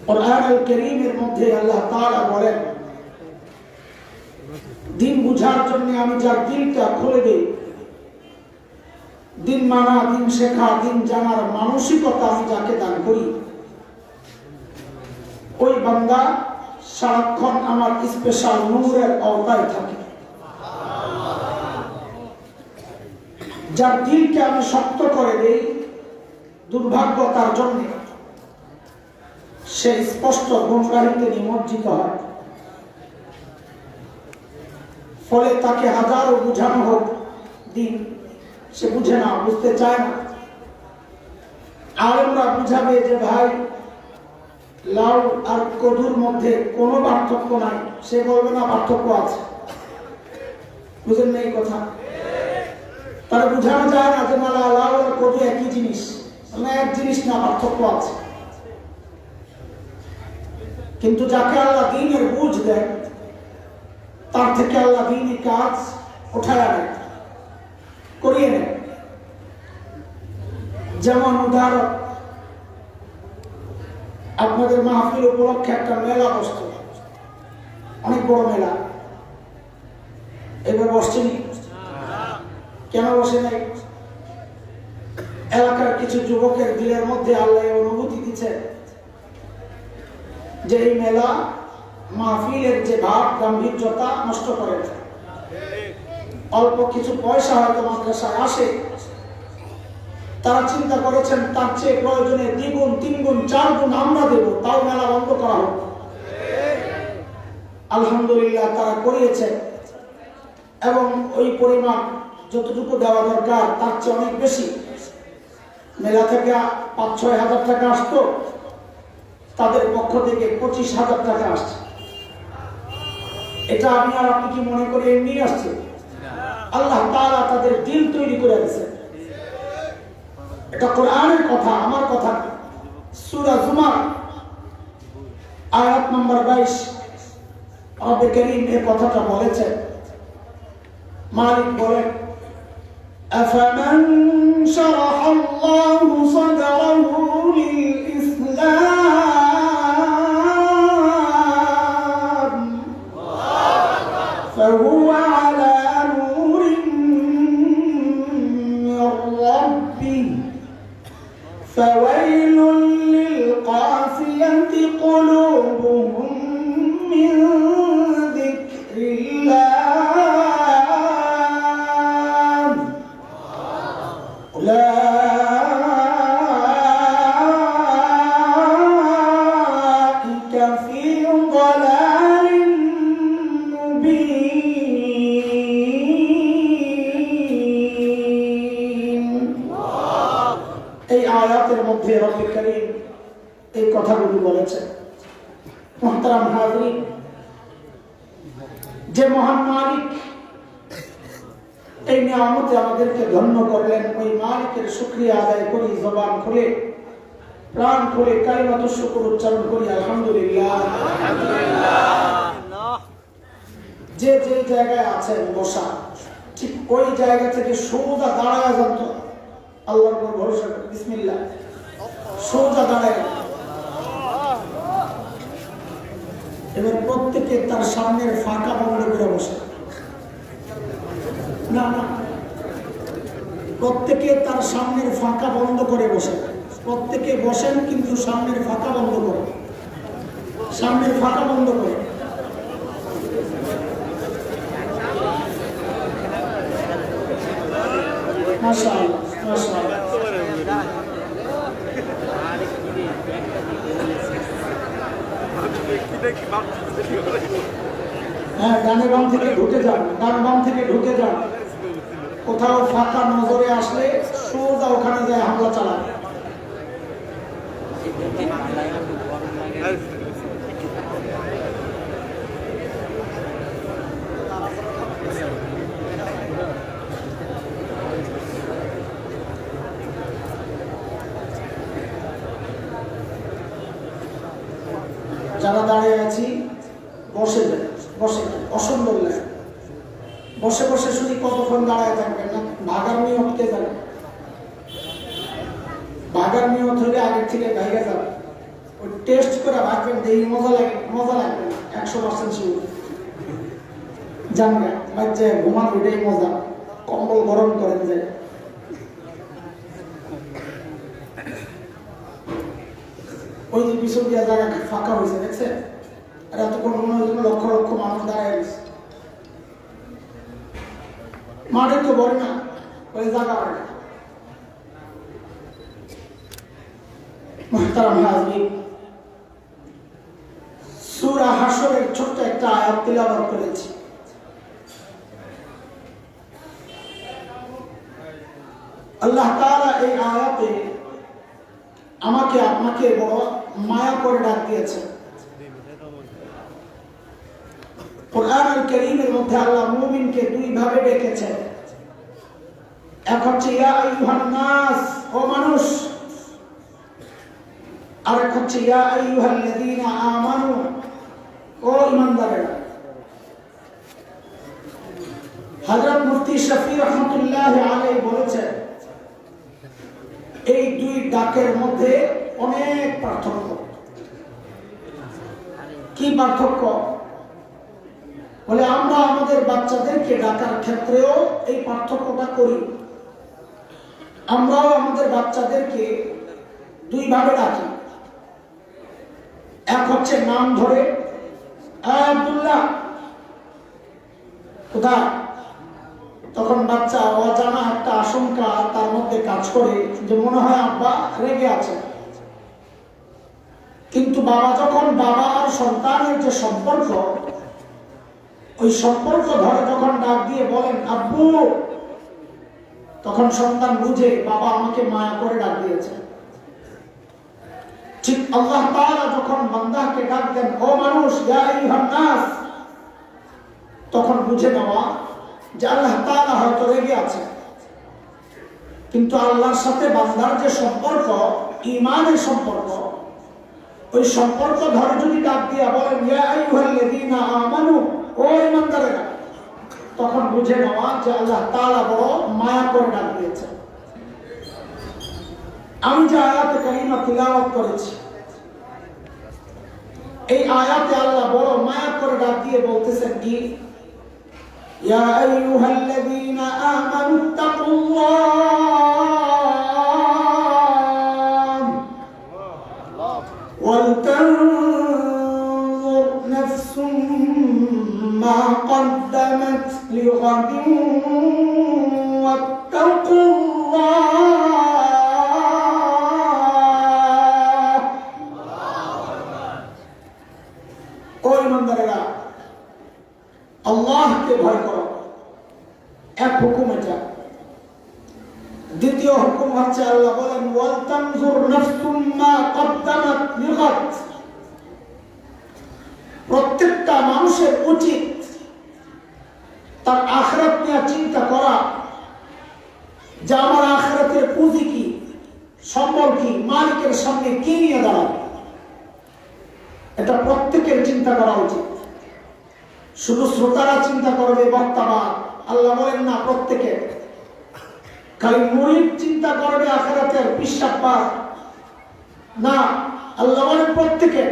কুরআনুল কারীমের মধ্যে আল্লাহ তাআলা বলেন, দিন বুঝার জন্য আমি যার দিলটা খুলে দেই, দিন মানা, দিন শেখা, দিন জানার মানসিকতা আমি যাকে দান করি, ওই বান্দা সারাক্ষণ আমার স্পেশাল নূরের আওতায় থাকে। যার দিলকে আমি শক্ত করে দেই, দুর্ভাগ্য তার জন্য, সে স্পষ্ট গুমরাহিতে নিমজ্জিত হয়। ফলে তাকে হাজারো বুঝানো হোক দিন, সে বুঝে না, বুঝতে চায় না। আলেমরা বুঝাবে যে ভাই লাউ আর কদুর মধ্যে কোনো পার্থক্য নাই, সে বলবে না পার্থক্য আছে। বুঝেন না এই কথা? তারা বুঝানো যায় না যে মালা লাউ আর কদু একই জিনিস, এক জিনিস না, পার্থক্য আছে। কিন্তু যাকে আল্লাহ দ্বীনের বুঝ দেয়, তার থেকে আল্লাহ দ্বীনি কাজ উঠায় আনে, করিয়ে নেয়। যেমন উদাহরণ, আপনাদের মাহফিল উপলক্ষে একটা মেলা বসত, অনেক বড় মেলা। এবার বসছেনি, কেন বসে নাই? এলাকার কিছু যুবকের দিলের মধ্যে আল্লাহ অনুভূতি দিচ্ছে যে এই মেলা মাহফিলের যে ভাব গাম্ভীর্যতা নষ্ট করে। অল্প কিছু পয়সা হয়তো মাদ্রাসায় আসে, তারা চিন্তা করেছেন তার চেয়ে প্রয়োজনে দ্বিগুণ, তিনগুণ, চারগুণ আমরা দেব, তাও মেলা বন্ধ করা হোক। আলহামদুলিল্লাহ তারা করিয়েছে, এবং ওই পরিমাণ যতটুকু দেওয়া দরকার তার চেয়ে অনেক বেশি। মেলা থেকে ৫-৬ হাজার টাকা আসতো, তাদের পক্ষ থেকে ২৫,০০০ টাকা আসছে। এটা আমি আর আপনি কি মনে করে এমনি আসছে? আল্লাহ তাআলা তাদের দিল তৈরি করে দিয়েছে। এটা কোরআনের কথা, আমার কথা। সূরা জুমার আয়াত নম্বর ২২ রব্বে কারীম এই কথাটা বলেছেন। মালিক বলেন, আফামান শারাহাল্লাহু সাদরাহু লিল ইসলাম ফাহুয়া আলা নূরিন মির রাব্বিহি ফাওয়াইলুন লিল কাসিয়াতি কুলুবুহুম মিন যিকরিল্লাহ রব্বে কারীম এই কথাগুলো বলেছেন। মুহতারাম হাজিরিন, যে মহান মালিক এই নিয়ামতে আমাদেরকে ধন্য করলেন, ওই মালিকের শুকরিয়া আদায় করি, জবান খুলে, প্রাণ খুলে কালিমাতুশ শুকর উচ্চারণ করি, আলহামদুলিল্লাহ। যে যে জায়গায় আছেন বসা, ঠিক ওই জায়গা থেকে সোজা দাঁড়ায় যান তো, আল্লাহর উপর ভরসা করে বিসমিল্লাহ, সোজা দাঁড়ায়। এবার প্রত্যেকে তার সামনের ফাঁকা বন্ধ করে বসে, না না, প্রত্যেকে তার সামনের ফাঁকা বন্ধ করে বসে। প্রত্যেকে বসেন, কিন্তু সামনের ফাঁকা বন্ধ করে, সামনের ফাঁকা বন্ধ করে। মাশাআল্লাহ, মাশাআল্লাহ। হ্যাঁ, ডানে বাম থেকে ঢুকে যান, ডান বাম থেকে ঢুকে যান। কোথাও ফাঁকা নজরে আসলে সোজা ওখানে যায় হামলা চালান। যারা দাঁড়িয়ে আছি বসে যান, বসে যান, অসুন্দর লাগে। বসে বসে শুধু কতক্ষণ দাঁড়ায় থাকবেন না, ভাগার নিয়তকে যাবেন। ভাগার নিয়ত হলে আগের থেকে ভাইগা যাবে, ওই টেস্ট করে ভাববেন যে এই মজা লাগবে না 100% শিওর জানবেন বাচ্চা ঘুমান ওইটাই মজা কম্বল গরম করেন যে ওই যে পিছন দিয়া জায়গা ফাঁকা হয়েছে দেখছেন আর এতক্ষণ মনে হয়েছিল লক্ষ লক্ষ মানুষ দাঁড়ায় গেছে মাঠে তো বলে না ওই জায়গা হয় না মুহতারাম হাজরিন সূরা হাশরের ছোট্ট একটা আয়াত তিলাওয়াত করেছি আল্লাহ তাআলা এই আয়াতে আমাকে আপনাকে বড় মায়া করে ডাক দিয়েছে কোরআনুল কারীমের মধ্যে আল্লাহ মুমিনকে দুই ভাবে ডেকেছেন এক হচ্ছে ইয়া আইয়ুহান নাস ও মানুষ আর এক হচ্ছে ইয়া আইয়ুহাল্লাযীনা আমানু ও ঈমানদারেরা হযরত মুফতি শফি রাহমাতুল্লাহ আলাইহি বলেছেন এই দুই ডাকের মধ্যে অনেক পার্থক্য কি পার্থক্য বলে আমরা আমাদের বাচ্চাদেরকে ডাকার ক্ষেত্রেও এই পার্থক্যটা করি আমরাও আমাদের বাচ্চাদেরকে দুই ভাবে ডাকি এক হচ্ছে নাম ধরে আব্দুল্লাহ কোথায় তখন বাচ্চা অজানা একটা আশঙ্কা তার মধ্যে কাজ করে যে মনে হয় আব্বা রেগে আছে কিন্তু বাবা যখন বাবা আর সন্তানের যে সম্পর্ক ওই সম্পর্ক ধরে যখন ডাক দিয়ে বলেন আব্বু তখন সন্তান বুঝে বাবা আমাকে মায়া করে ডাক দিয়েছে ঠিক আল্লাহ তাআলা যখন বান্দাকে ডাক দেন ও মানুষ ইয়া আইয়ুহান নাস তখন বুঝে নেওয়া যে আল্লাহ তাআলা হয়তো রেগে আছে কিন্তু আল্লাহর সাথে বান্দার যে সম্পর্ক ঈমানের সম্পর্ক ওই সম্পর্ক ধরে যদি ডাক দিয়া বলেন ইয়া আইয়ুহাল্লাযীনা আমানু ও ঈমানদারেরা তখন বুঝে নেওয়া যে আল্লাহ তাআলা বড় মায়া করে ডাক দিয়েছে আমি যে আয়াতে কারিমা তিলাওয়াত করেছি এই আয়াতে আল্লাহ বড় মায়া করে ডাক দিয়ে বলতেছেন কি ইয়া আইয়ুহাল্লাযীনা আমানু তাকুল্লাহ ওয়াল তানজুর নাফসুম মা قدمت لغد واتقوا الله ও ঈমানদারেরা আল্লাহকে ভয় করো এক হুকুম এটা দ্বিতীয় হুকুম হচ্ছে আল্লাহ বলেন ওয়াল তানজুর নাফসুম মা قدمت لغد প্রত্যেকটা মানুষের উচিত তার আখিরাত নিয়ে চিন্তা করা যে আমার আখিরাতের পুঁজি কি সম্বল কি মালিকের সামনে কি নিয়ে দাঁড়াবে এটা প্রত্যেকের চিন্তা করা উচিত শুধু শ্রোতারা চিন্তা করবে বক্তারা আল্লাহ বলেন না প্রত্যেকে খালি মুরিদ চিন্তা করবে আখিরাতের পিশাব্বা না আল্লাহ বলেন প্রত্যেকে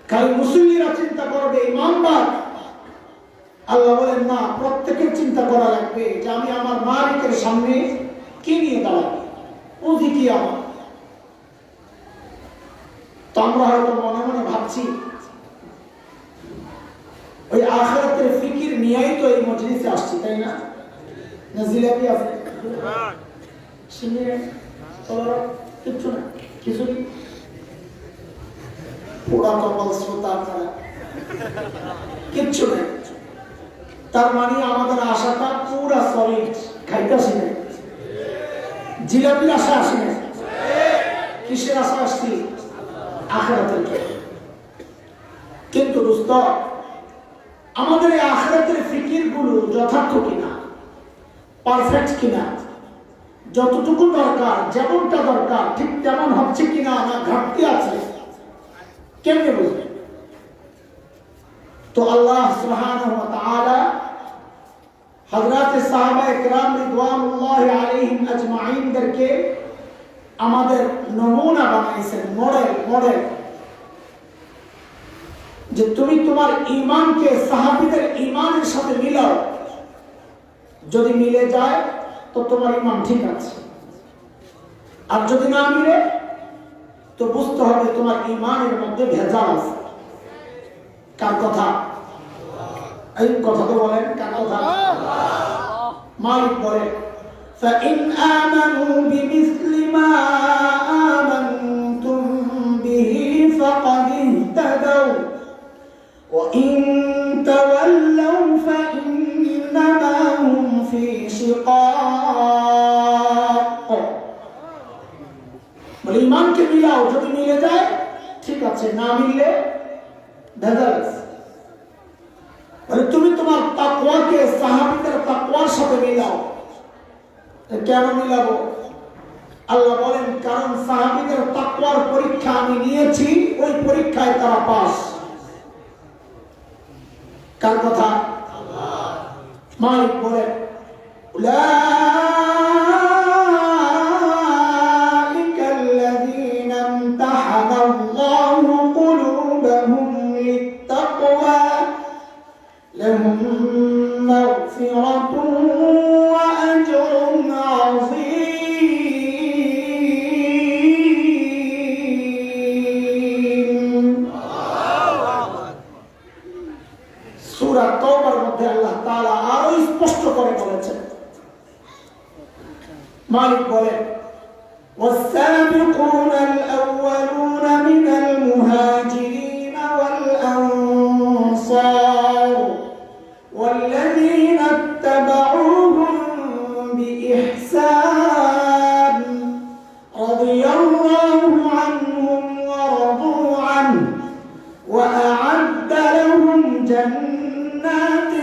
খালি মুসলিমরা চিন্তা করবে ইমামবাদ আল্লাহ বলেন না প্রত্যেকের চিন্তা করা লাগবে যে আমি আমার মালিকের সামনে কি নিয়ে দাঁড়াবো পুঁজি কি আমার তো আমরা হয়তো মনে মনে ভাবছি ওই আখিরাতের ফিকির নিয়েই তো এই মজলিসে আসছি তাই না না জিলাপি আছে কিছু না কিছু পোড়া কপাল শ্রোতা আপনারা কিচ্ছু নেই তার মানে আমাদের আশাটা পুরা সলিড খাইতেছি না জিলাপির আশা আসি না কিসের আশা আসছি আখিরাতের কিন্তু দোস্ত আমাদের এই আখিরাতের ফিকির গুলো যথার্থ কিনা পারফেক্ট কিনা যতটুকু দরকার যেমনটা দরকার ঠিক তেমন হচ্ছে কিনা না ঘাটতি আছে কেমনে বুঝবে তো আল্লাহ সুবহানাহু ওয়া তাআলা হযরত সাহাবা ইকরাম রিদওয়ানুল্লাহি আলাইহিম আজমাইন দেরকে আমাদের নমুনা বানাইছেন, মডেল, যে তুমি তোমার ঈমানকে সাহাবীদের ঈমানের সাথে মিলাও, যদি মিলে যায় তো তোমার ঈমান ঠিক আছে, আর যদি না মিলে তো বুঝতে হবে তোমার ঈমানের মধ্যে ভেজাল আছে। কার কথা? এই কথা তো বলেন, কার কথা? মালিক বলে فَإِنْ آمَنُوا بِمِثْلِ مَا آمَنْتُمْ بِهِ فَقَدِ اهْتَدَوْا وَإِنْ تَوَلَّوْا فَإِنَّمَا هُمْ فِي شِقَاقٍ। বলে ঈমানকে মিলাও, যদি মিলে যায় ঠিক আছে, না মিললে ভেজাল আছে। বলে তুমি তোমার তাকওয়াকে সাহাবীদের তাকওয়ার সাথে মিলাও। কেন মিলাবো? আল্লাহ বলেন কারণ সাহাবীদের তাকওয়ার পরীক্ষা আমি নিয়েছি, ওই পরীক্ষায় তারা পাস। কার কথা? মালিক বলেন উলাইকা আল্লাযীনা ইমতাহানা আল্লাহু কুলুবাহুম লিত্তাকওয়া লাহুম মাগফিরাতুন ওয়া আজরুন আযীম। সূরা তাওবার মধ্যে আল্লাহ তাআলা আরো স্পষ্ট করে বলেছেন। মালিক বলেন والسابقون الأولون من المهاجرين والأنصار والذين اتبعوهم بإحسان رضي الله عنهم ورضوا عنه وأعد لهم جنات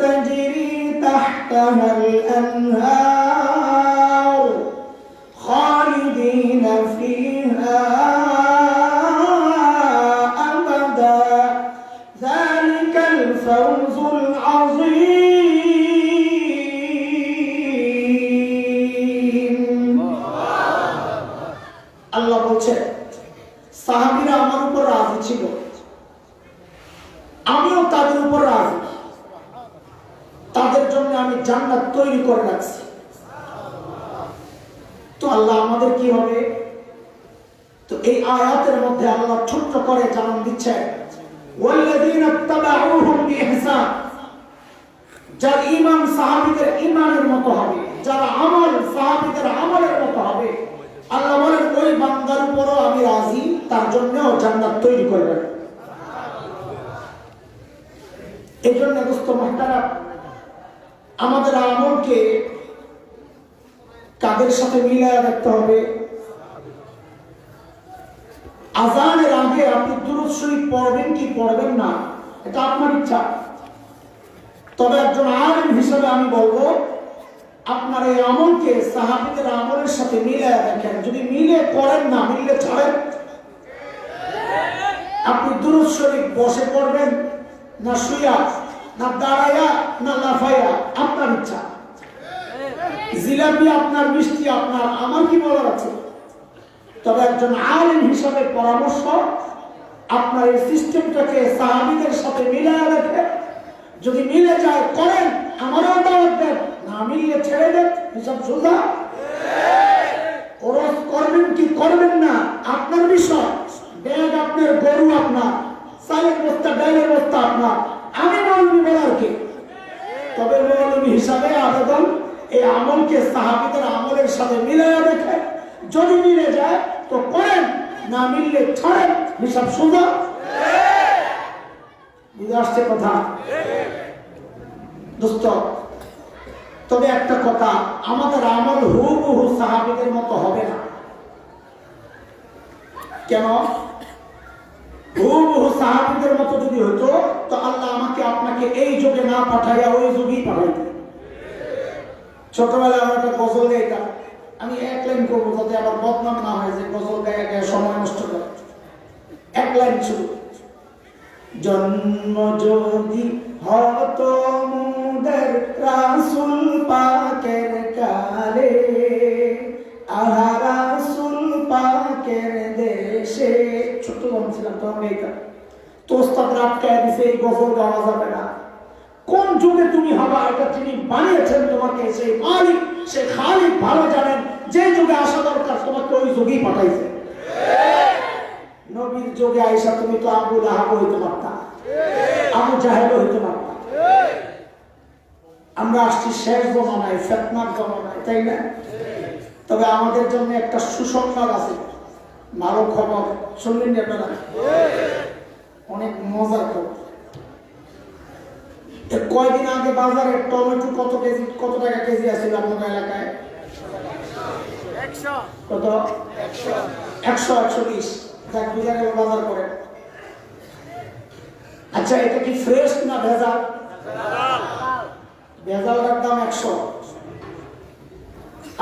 تجري تحتها الأنهار خالدين فيها أبدا ذلك الفوز العظيم। আল্লাহ বলছে সাহাবীরা আমার উপর রাজি ছিল, আমিও তাদের উপর রাজি, তাদের জন্য আমি জান্নাত তৈরি করে রাখছি। তো আল্লাহ আমাদের কি হবে? তো এই আয়াতের মধ্যে আল্লাহ ছোট্ট করে জানান দিচ্ছে ওয়াল্লাযীনা ইত্তাবাউহুম বিইহসান, যার ঈমান সাহাবীদের ঈমানের মতো হবে, যার আমল সাহাবীদের আমলের মতো হবে, আল্লাহ বলেন ওই বান্দার উপরও আমি রাজি, তার জন্যও জান্নাত তৈরি করে রাখছি। এই জন্য দোস্ত মুহতারাম, আমাদের আমলকে কাদের সাথে মিলায় রাখতে হবে? আযানের আগে আপনি দুরূদ শরীফ পড়বেন কি পড়বেন না, এটা আপনার ইচ্ছা। তবে একজন আলেম হিসেবে আমি বলবো আপনার এই আমলকে সাহাবীদের আমলের সাথে মিলায় রাখেন। যদি মিলে করেন, না মিললে ছাড়েন। আপনি দুরূদ শরীফ বসে পড়বেন না শুয়া, না দাঁড়ায়া, না লাফাইয়া, আপনার ইচ্ছা। জিলাপি আপনার, মিষ্টি আপনার, আমার কি বলার আছে? তবে একজন আলেম হিসাবে পরামর্শ আপনার এই সিস্টেমটাকে সাহাবীদের সাথে মিলায় রেখে যদি মিলে যায় করেন, আমারও দাওয়াত দেন, না মিললে ছেড়ে দেন, হিসাব সোজা। ওরস করবেন কি করবেন না আপনার বিষয়। ব্যাগ আপনার, গরু আপনার, চালের বস্তা ডালের বস্তা আপনার, আমি মৌলবি বলার কি? তবে মৌলবি হিসাবে আবেদন এই আমলকে সাহাবীদের আমলের সাথে মিলাইয়া রেখে যদি মিলে যায় তো করেন, না মিললে ছাড়েন, হিসাব সোজা। বুঝে আসছে কথা দোস্ত? তবে একটা কথা, আমাদের আমল হুবহু সাহাবীদের মতো হবে না। কেন? হুবহু সাহাবীদের মতো যদি হতো তো আল্লাহ আমাকে আপনাকে এই যুগে না পাঠাইয়া ওই যুগেই পাঠাইতেন। ছোটবেলায় আমরা একটা গজল গাইতাম, আমি এক লাইন করবো যাতে আবার বদনাম না হয় যে গজল গায়ে গায়ে সময় নষ্ট করে। এক লাইন শুরু, জন্ম যদি হতো মুদের রাসূল পাকের কালে, আহা যখন ছিলাম তখন এইটা তো ওস্তাদরা আটকায় দিছে, এই গজল গাওয়া যাবে না। কোন যুগে তুমি হবা এটা তিনি বানিয়েছেন তোমাকে, সেই মালিক সেই খালিক ভালো জানেন। যে যুগে আসা দরকার তোমাকে ওই যুগেই পাঠাইছে। নবীর যুগে আইসা তুমি তো আবু লাহাব হইতে পারতা, আবু জাহেল হইতে পারতা। আমরা আসছি শেষ জমানায়, ফিতনার জমানায়, তাই না? তবে আমাদের জন্য একটা সুসংবাদ আছে, ভালো খবর। শুনলেন আপনারা? অনেক মজার খবর। কয়দিন আগে বাজারে টমেটো কত টাকা কেজি আছিল আপনার এলাকায়? কত? 100-120। যাক, বুঝা গেল বাজার করে। আচ্ছা, এটা কি ফ্রেশ না ভেজাল? ভেজালটার দাম 100।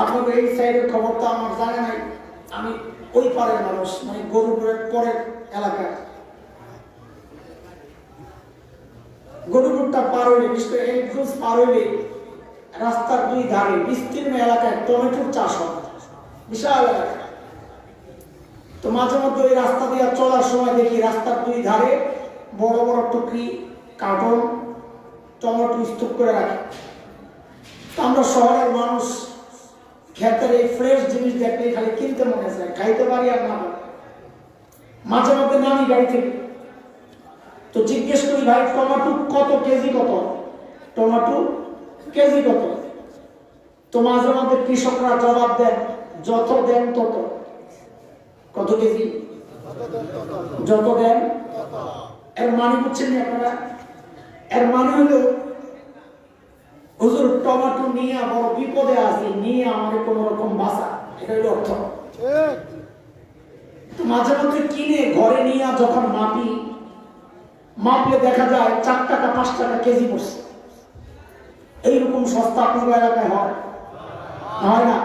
আপনাদের এই সাইডের খবর তো আমার জানে নাই, আমি ওই পারের মানুষ, মানে গরুপুরের পরের এলাকায়। গরুপুরটা পার হইলে, বিশেষ করে এই ক্রুজ পার হইলে রাস্তার দুই ধারে বিস্তীর্ণ এলাকায় টমেটোর চাষ হয়, বিশাল এলাকা। তো মাঝে মধ্যে ওই রাস্তা দিয়ে চলার সময় দেখি রাস্তার দুই ধারে বড় বড় টুকরি কার্টন টমেটো স্তূপ করে রাখে। আমরা শহরের মানুষ, ক্ষেতের এই ফ্রেশ জিনিস দেখলে খালি কিনতে মনে চায়, খাইতে পারি আর না পারি। মাঝে মধ্যে নামি গাড়ি থেকে, তো জিজ্ঞেস করি, ভাই টমেটো কত কেজি, কত টমেটো কেজি কত? তো মাঝে মধ্যে কৃষকরা জবাব দেন, যত দেন তত। কত কেজি? যত দেন। এর মানে বুঝছেন না আপনারা? এর মানে হলো, হুজুর টমেটো নিয়ে বড় বিপদে আছে, নিয়ে আমাদের কোন রকম বাঁচা, এটা হলো অর্থ। তো মাঝে মধ্যে কিনে ঘরে নিয়ে যখন মাপলে দেখা যায় 4 টাকা 5 টাকা কেজি পড়ছে। এইরকম সস্তা আপনার এলাকায় হয় না?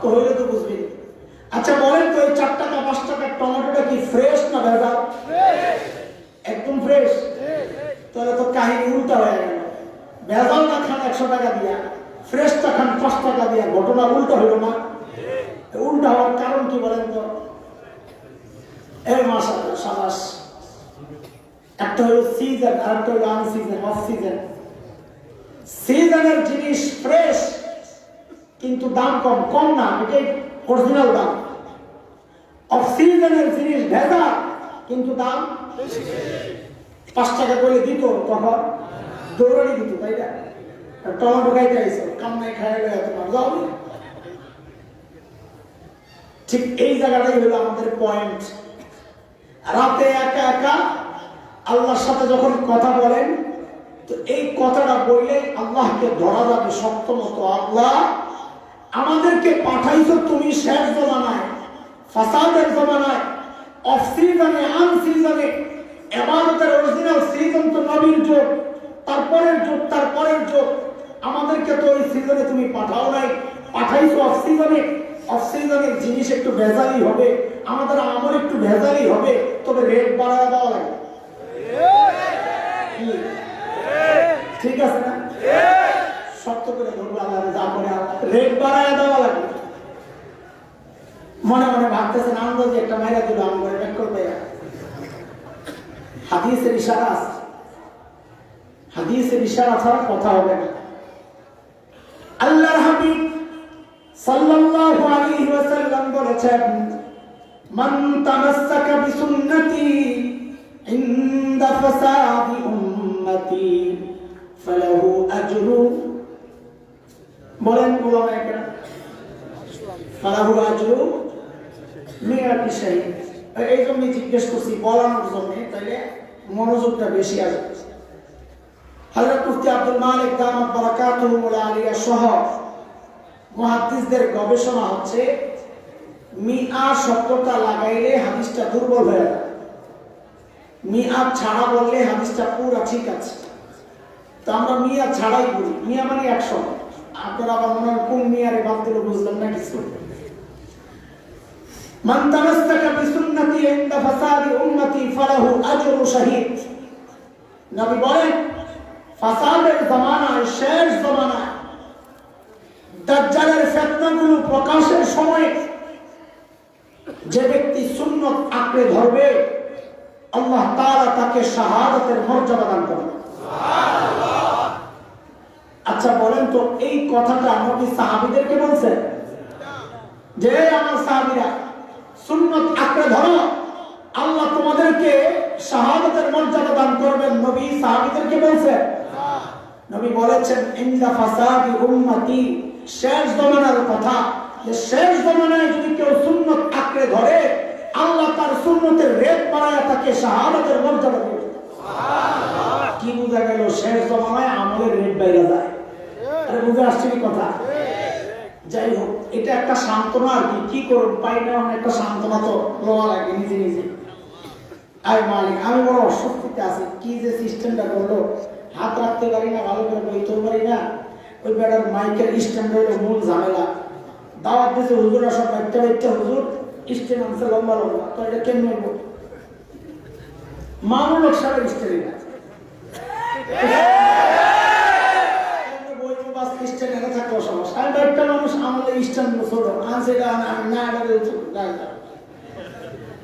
তো হইলে তো বুঝবেন। আচ্ছা বলেন তো, এই 4 টাকা 5 টাকার টমেটোটা কি ফ্রেশ না ভেজাল? একদম ফ্রেশ। তাহলে তো কাহিনী উল্টা হয়ে গেল। ভেজালটা খান 100 টাকা দিয়া, ফ্রেশটা খান 5 টাকা দিয়া, ঘটনা উল্টা হইল না? উল্টা হওয়ার কারণ কি বলেন তো? এই মাশাআল্লাহ, সাবাস। একটা হলো সিজন, আর একটা হলো আনসিজন, অফ সিজন। সিজনের জিনিস ফ্রেশ, কিন্তু দাম কম না, এটাই অরিজিনাল দাম। অফ সিজনের জিনিস ভেজাল, কিন্তু দাম 5 টাকা করে দিত, তখন দৌড়ানি দিত, তাই না? টমেটো খাইতে আইসো, কামনাই খাইলে তোমার যাও। ঠিক এই জায়গাটাই হলো আমাদের পয়েন্ট। রাতে একা একা আল্লাহর সাথে যখন কথা বলেন, তো এই কথাটা বললে আল্লাহকে ধরা যাবে শক্ত মতো। আল্লাহ, আমাদেরকে পাঠাইছো তুমি শেষ জমানায়, ফাসাদের জমানায়, অফ সিজনে, আন সিজনে। ইবাদতের অরিজিনাল সিজন তো নবীর যুগ, তারপরের যুগ। আমাদেরকে তো ওই সিজনে তুমি পাঠাও নাই, পাঠাইছো অফ সিজনে। অফ সিজনের জিনিস একটু ভেজালি হবে, আমাদের আমল একটু ভেজালি হবে, তবে রেট বাড়ায় দেওয়া লাগে। ঠিক আছে না? শক্ত করে ধরবো, আল্লাহ যা করে রেট বাড়ায় দেওয়া লাগে। মনে মনে ভাবতেছেন আন্দাজে একটা মাইরা দিল, আমি করে ব্যাক করবে। হাদিসের ইশারা আছে, হাদিসের ইশারা ছাড়া কথা হবে না। আল্লাহর হাবিব সাল্লাল্লাহু আলাইহি ওয়াসাল্লাম বলেছেন, মান তামাসসাকা বিসুন্নতি ইনদা ফাসাদি উম্মতি ফালাহু আজরু, বলেন উলামায়ে কেরাম, ফালাহু আজরু মিয়াতি শাহীদ। এই জন্য জিজ্ঞেস করছি, বলানোর জন্য, তাইলে মনোযোগটা বেশি আসবে। হযরত মুফতি আব্দুল মালিক দামাত বারাকাতুহু আলিয়া সহ মুহাদ্দিসদের গবেষণা হচ্ছে, মিআ শব্দটা লাগাইলে হাদিসটা দুর্বল হয়ে যায়, মিআ ছাড়া বললে হাদিসটা পুরো ঠিক আছে। তো আমরা মিয়া ছাড়াই বলি, মিয়া মানে 100। আপনারা আবার মনে হয় কোন মিয়ারে বাদ দিল বুঝলাম না কিছু। মান তামাসসাকা বিসুন্নতি ইনদা ফাসাদি উম্মতি ফালাহু আজরু শাহীদ। নবী বলেন, ফাসাদের জামানায়, শেষ জামানায়, দাজ্জালের ফিতনাগুলো প্রকাশের সময় যে ব্যক্তি সুন্নত আঁকড়ে ধরবে আল্লাহ তাআলা তাকে শাহাদাতের মর্যাদা দান করবেন। আচ্ছা বলেন তো, এই কথাটা নবী সাহাবীদেরকে বলছেন যে আমার সাহাবীরা সুন্নত আঁকড়ে ধরো, আল্লাহ তোমাদেরকে শাহাদাতের মর্যাদা দান করবেন, নবী সাহাবীদেরকে বলছেন? নবী বলেছেন ইনদা ফাসাদি উম্মতি, শেষ জমানার কথা, যে শেষ জমানায় যদি কেউ সুন্নত আঁকড়ে ধরে আল্লাহ তার সুন্নতের রেট বাড়ায় তাকে শাহাদাতের মর্যাদা দেবেন। কি বোঝা গেল? শেষ জমানায় আমলের রেট বাইরে যায়। আরে বুঝে আসছে কি কথা? যাই হোক, এটা একটা সান্ত্বনা আর কি। কি করুন, পাই না একটা সান্ত্বনা তো লওয়া লাগে নিজে নিজে। আর মালিক, আমি বড় অস্বস্তিতে আছি। কি যে সিস্টেমটা করলো, হাত রাখতে পারি না, ভালো করে বইতেও পারি না। ওই বেড়ার মাইকের স্ট্যান্ড হলো মূল ঝামেলা। দাওয়াত দিয়েছে হুজুরা সব একটা একটা হুজুর, স্ট্যান্ড আনছে লম্বা লম্বা। তো এটা কেমন হইব? মামুলক সাহেবের স্ট্যান্ড আছে,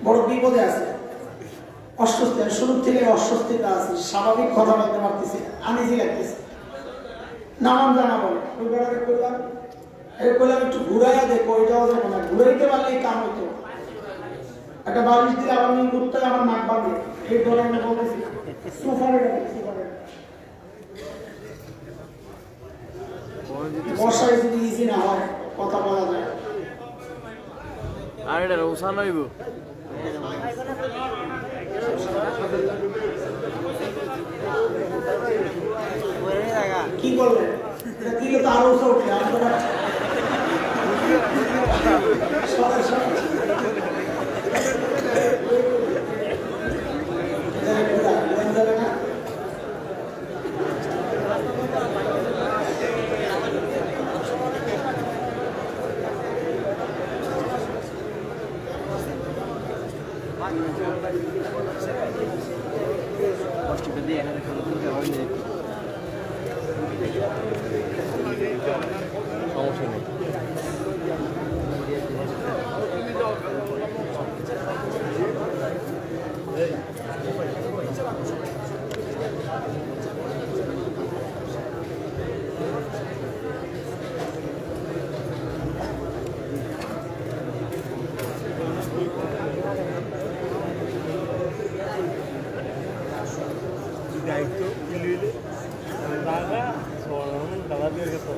বড় বিপদে আছে, অস্বস্তি। শুরু থেকে অস্বস্তিটা আছে, স্বাভাবিক কথা বলতে পারতেছি, আনিজি লাগতেছে। নাম জানা বলে ওই বেড়াকে করলাম, একটু ঘুরাইয়া দেখো, ওইটাও যাবো না, ঘুরাইতে পারলেই কাম হইতো। একটা বালিশ দিলে আবার নিয়ে ঘুরতে আমার নাক বাঁধে, এই ধরে আমি বলেছি বর্ষায় যদি ইজি না হয় কথা বলা যায়। আর এটা রৌসান হইব। কি করলে দিলে তো আরো উঠে সমস্যা নেই। দায়িত্ব দাদা দিয়ে গেছে।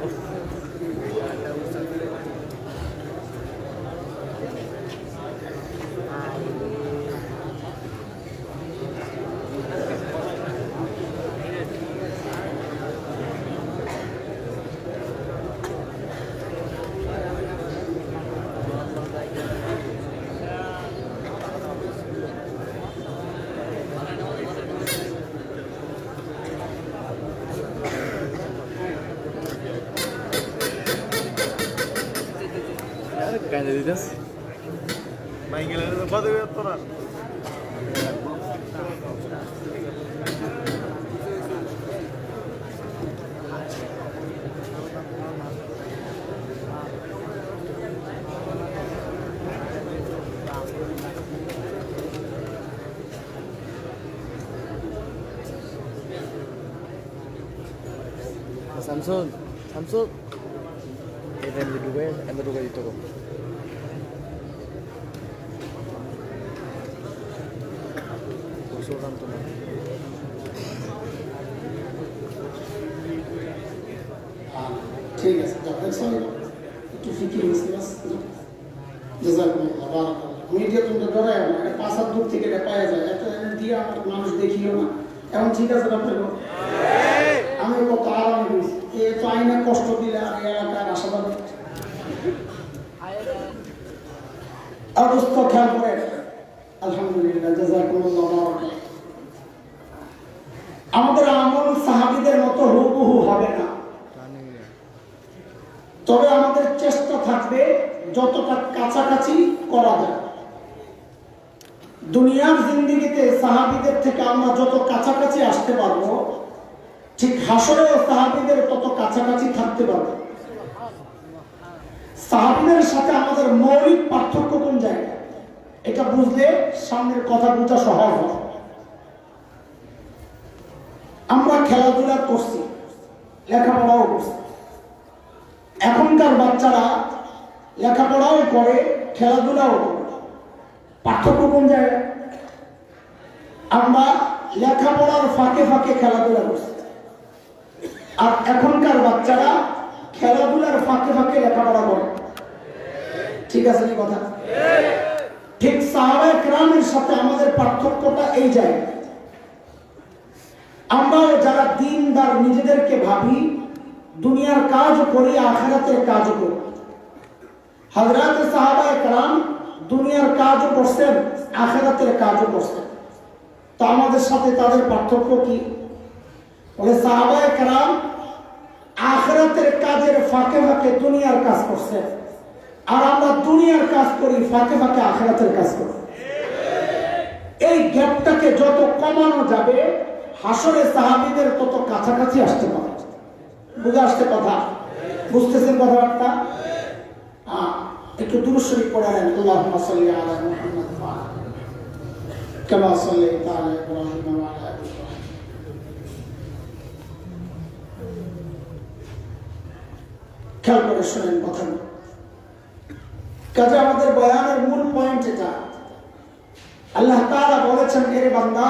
Kayaknya didas. Main gila itu apa tuh orang? Samsung, Samsung. Kita yang berdua itu kok. ঠিক আছে, একটু ফিকির হয়েছে। মিডিয়া তুমি ডরাই না, এটা 5 হাত দূর থেকে এটা পাওয়া যায়, এত দিয়ে আমার মানুষ দেখিও না। এখন ঠিক আছে আপনার, আমি কত আরামে দিয়েছি। এ তো আইনে কষ্ট দিলে আর এলাকার আশাবাদ অবস্থা খেয়াল করে। আলহামদুলিল্লাহ, জাযাকুমুল্লাহ। আমাদের আমল সাহাবীদের মতো হুবহু হবে না, তবে আমাদের চেষ্টা থাকবে যতটা কাছাকাছি করা যায়। দুনিয়ার জিন্দেগিতে সাহাবীদের থেকে আমরা যত কাছাকাছি আসতে পারবো, ঠিক হাসরেও সাহাবীদের তত কাছাকাছি থাকতে পারবো। সাহাবীদের সাথে আমাদের মৌলিক পার্থক্য কোন জায়গায়? বুঝলে সামনের কথা বোঝা সহজ হয়। আমরা খেলাধুলা করছি, লেখাপড়াও করছি। এখনকার বাচ্চারা লেখাপড়াও করে, খেলাধুলাও করে। পার্থক্য কোন জায়গায়? আমরা লেখাপড়ার ফাঁকে ফাঁকে খেলাধুলা করছি, আর এখনকার বাচ্চারা খেলাধুলার ফাঁকে ফাঁকে লেখাপড়া করে। ঠিক আছে না কথা? ঠিক সাহাবায়ে কেরামের সাথে আমাদের পার্থক্যটা এই জায়গায়। আমরাও যারা দ্বীনদার নিজেদেরকে ভাবি, দুনিয়ার কাজও করি, আখিরাতের কাজও করি। হযরত সাহাবায়ে কেরাম দুনিয়ার কাজও করছেন, আখিরাতের কাজও করছেন। তো আমাদের সাথে তাদের পার্থক্য কি? বলে সাহাবায়ে কেরাম আখিরাতের কাজের ফাঁকে ফাঁকে দুনিয়ার কাজ করছেন, আর আমরা দুনিয়ার কাজ করি, ফাঁকে ফাঁকে আখিরাতের কাজ করি। এই গ্যাপটাকে যত কমানো যাবে, হাসরে সাহাবীদের তত কাছাকাছি আসতে পারে। বুঝে আসছে কথা? বুঝতেছেন কথাবার্তা? একটু দুরূদ শরীফ পড়ে নেন। আল্লাহুম্মা সাল্লি আলা মুহাম্মাদ কামা সাল্লাইতা আলা ইব্রাহিম ওয়া আলা আলি ইব্রাহিম। খেয়াল করে শোনেন কথা। কাজে আমাদের বয়ানের মূল পয়েন্ট এটা। আল্লাহ তাআলা বলেছেন, এর বান্দা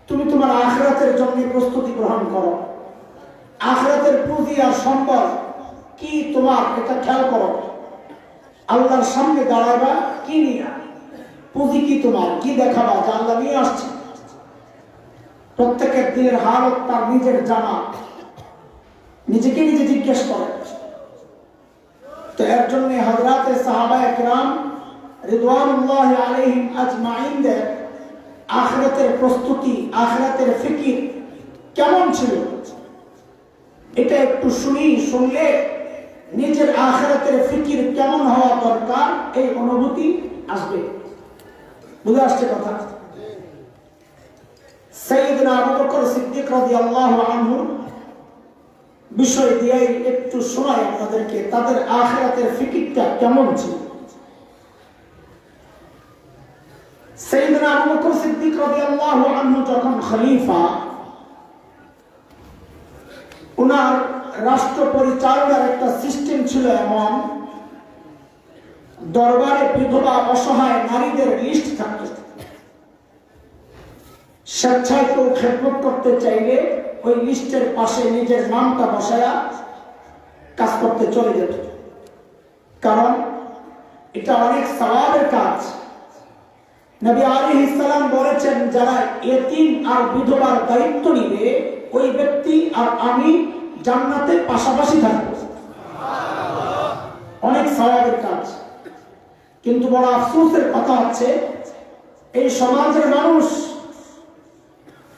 তুমি তোমার আখিরাতের জন্য প্রস্তুতি গ্রহণ করো। আখিরাতের পুঁজি আর সম্পদ কি তোমার, এটা খেয়াল করো। আল্লাহর সামনে দাঁড়াবা কি নিয়ে? পুঁজি কি তোমার? কি দেখাবা যে আল্লাহ নিয়ে আসছে? প্রত্যেকের দিনের হালত তার নিজের জানা, নিজেকে নিজে জিজ্ঞেস করে। তো এর জন্য হযরত সাহাবায়ে কেরাম রিদওয়ানুল্লাহি আলাইহিম আজমাইনদের আখিরাতের প্রস্তুতি, আখিরাতের ফিকির কেমন ছিল, এটা একটু শুনলে নিজের আখিরাতের ফিকির কেমন হওয়া দরকার এই অনুভূতি আসবে। বুঝে আসছে কথা? সাইয়েদনা আবু বকর সিদ্দিক রাদিয়াল্লাহু আনহু বিষয় দিয়ে একটু শোনাই আপনাদেরকে, তাদের আখিরাতের ফিকিরটা কেমন ছিল। সাইয়েদনা আবু বকর সিদ্দিক রাদিয়াল্লাহু আনহু যখন খলিফা, ওনার রাষ্ট্র পরিচালনার একটা সিস্টেম ছিল এমন, দরবারে বিধবা অসহায় নারীদের লিস্ট থাকত। স্বেচ্ছায় কেউ খেদমত করতে চাইলে ওই লিস্টের পাশে নিজের নামটা বসায়া কাজ করতে চলে যেত। কারণ এটা অনেক সওয়াবের কাজ। নবী আলাইহিস সালাম বলেছেন, যারা ইতিম আর বিধবার দায়িত্ব নিবে, ওই ব্যক্তি আর আমি জান্নাতে পাশাপাশি থাকবো। অনেক সওয়াবের কাজ। কিন্তু বড় আফসোসের কথা হচ্ছে, এই সমাজের মানুষ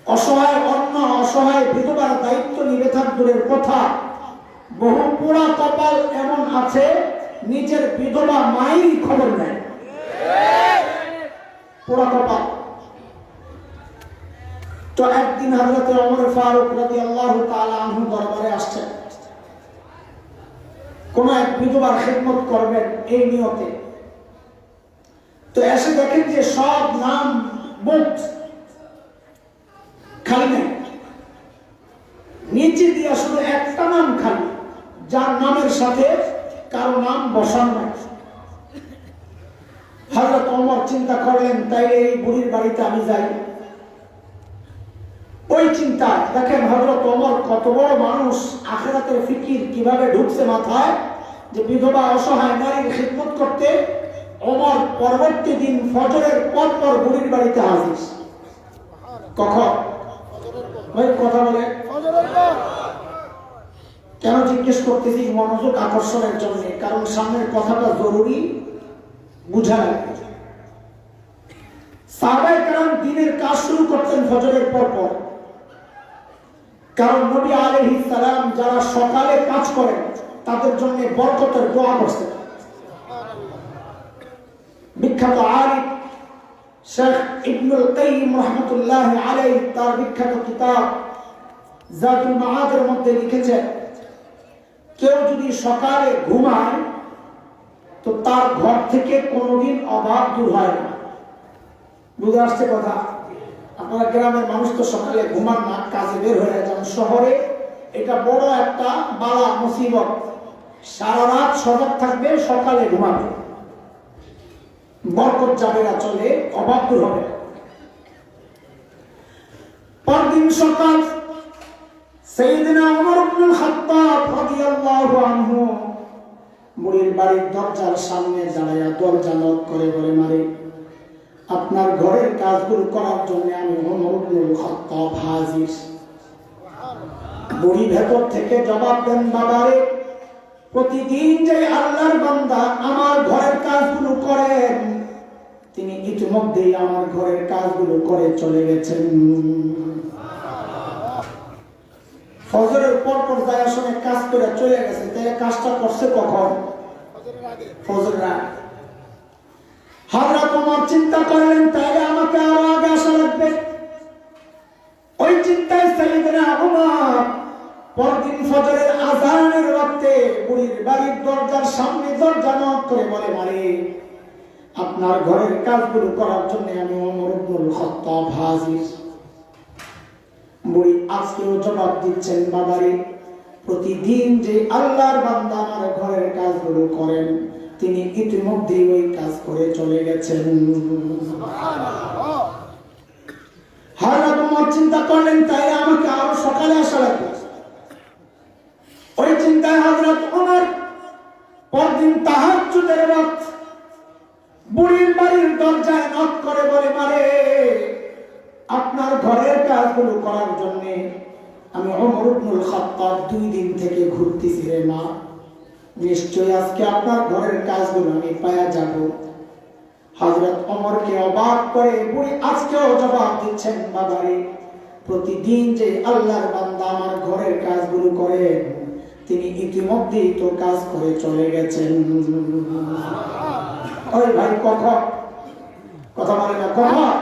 অসহায় অন্য অসহায় বিধবার দায়িত্ব নিবে থাক দূরের কথা, বহু পোড়া কপাল এমন আছে নিজের বিধবা মায়েরই খবর নেয়। পোড়া কপাল। তো একদিন হযরত ওমর ফারুক রাদিয়াল্লাহু তাআলা আনহু দরবারে আসছেন, কোন এক বিধবার খেদমত করবেন এই নিয়তে। তো এসে দেখেন যে সব নাম বুক খালি নেই, নিচে দিয়ে শুধু একটা নাম খালি, যার নামের সাথে কারো নাম বসানো নাই। হযরত ওমর চিন্তা করলেন, তাই এই বুড়ির বাড়িতে আমি যাই। ওই চিন্তা দেখেন হযরত ওমর কত বড় মানুষ, আখিরাতের ফিকির কিভাবে ঢুকছে মাথায়, যে বিধবা অসহায় নারীর খিদমত করতে ওমর পরবর্তী দিন ফজরের পর পর বুড়ির বাড়িতে হাজির। কখন? ওই কথা বলে কেন জিজ্ঞেস করতেছি? মনোযোগ আকর্ষণের জন্য, কারণ সামনের কথাটা জরুরি, বুঝা লাগবে। সাহাবায়ে কেরাম দিনের কাজ শুরু করতেন ফজরের পর পর, কারণ নবী আলাইহিস সালাম যারা সকালে কাজ করেন তাদের জন্য বরকতের দোয়া করতেন। বিখ্যাত আলিম শেখ ইবনুল কাইয়িম রাহমাতুল্লাহি আলাইহি তার বিখ্যাত কিতাব জাদুল মাআদের মধ্যে লিখেছেন, কেউ যদি সকালে ঘুমায় তো তার ঘর থেকে কোনোদিন অভাব দূর হয় না। বুঝে আসছে কথা? আপনারা গ্রামের মানুষ তো সকালে ঘুমান না, কাজে বের হয়ে যান। শহরে এটা বড় একটা বালা মুসিবত। সারা রাত সজাগ থাকবে, সকালে ঘুমাবে, বরকত যাবে না, চলে, অভাব দূর হবে। পরদিন সকাল সাইয়েদনা ওমর ইবনে খাত্তাব রাদিয়াল্লাহু আনহু বুড়ির বাড়ির দরজার সামনে দাঁড়ায়া দরজা নক করে বলে, মারে আপনার ঘরের কাজগুলো করার জন্য আমি ওমর ইবনে খাত্তাব হাজির। বুড়ি ভেতর থেকে জবাব দেন, বাবারে প্রতিদিন যে আল্লাহর বান্দা আমার ঘরের কাজগুলো করেন, তিনি ইতিমধ্যেই আমার ঘরের কাজগুলো করে চলে গেছেন। ফজরের পর পর যায় আসলে কাজ করে চলে গেছে, তাহলে কাজটা করছে কখন? ফজরের আগে। হযরত ওমর চিন্তা করলেন, তাইলে আমাকে আরো আগে আসা লাগবে। ওই চিন্তায় সাইয়েদনা ওমর পরদিন ফজরের আযানের ওয়াক্তে বুড়ির বাড়ির দরজার সামনে দরজা নক করে বলে, মারে আপনার ঘরের কাজগুলো করার জন্য আমি ওমর ইবনে খাত্তাব হাজির। বুড়ি আজকেও জবাব দিচ্ছেন, বাবারে প্রতিদিন যে আল্লাহর বান্দা আমার ঘরের কাজগুলো করেন, তিনি ইতিমধ্যেই ওই কাজ করে চলে গেছেন। হযরত ওমর চিন্তা করলেন, তাই আমাকে আরো সকালে আসা লাগবে। ওই চিন্তায় হযরত ওমর পরদিন তাহাজ্জুদের ওয়াক্ত বুড়ির বাড়ির দরজায় নক করে বলে, মারে আপনার ঘরের কাজগুলো করার জন্য আমি ওমর ইবনে খাত্তাব 2 দিন থেকে ঘুরতেছি রে মা, নিশ্চয়ই আজকে আপনার ঘরের কাজগুলো আমি পায়া যাব। হযরত ওমরকে অবাক করে বুড়ি আজকেও জবাব দিচ্ছেন, বাবারে প্রতিদিন যে আল্লাহর বান্দা আমার ঘরের কাজগুলো করে, তিনি ইতিমধ্যেই তো কাজ করে চলে গেছেন। ওই ভাই কখন কথা বলে না? কখন?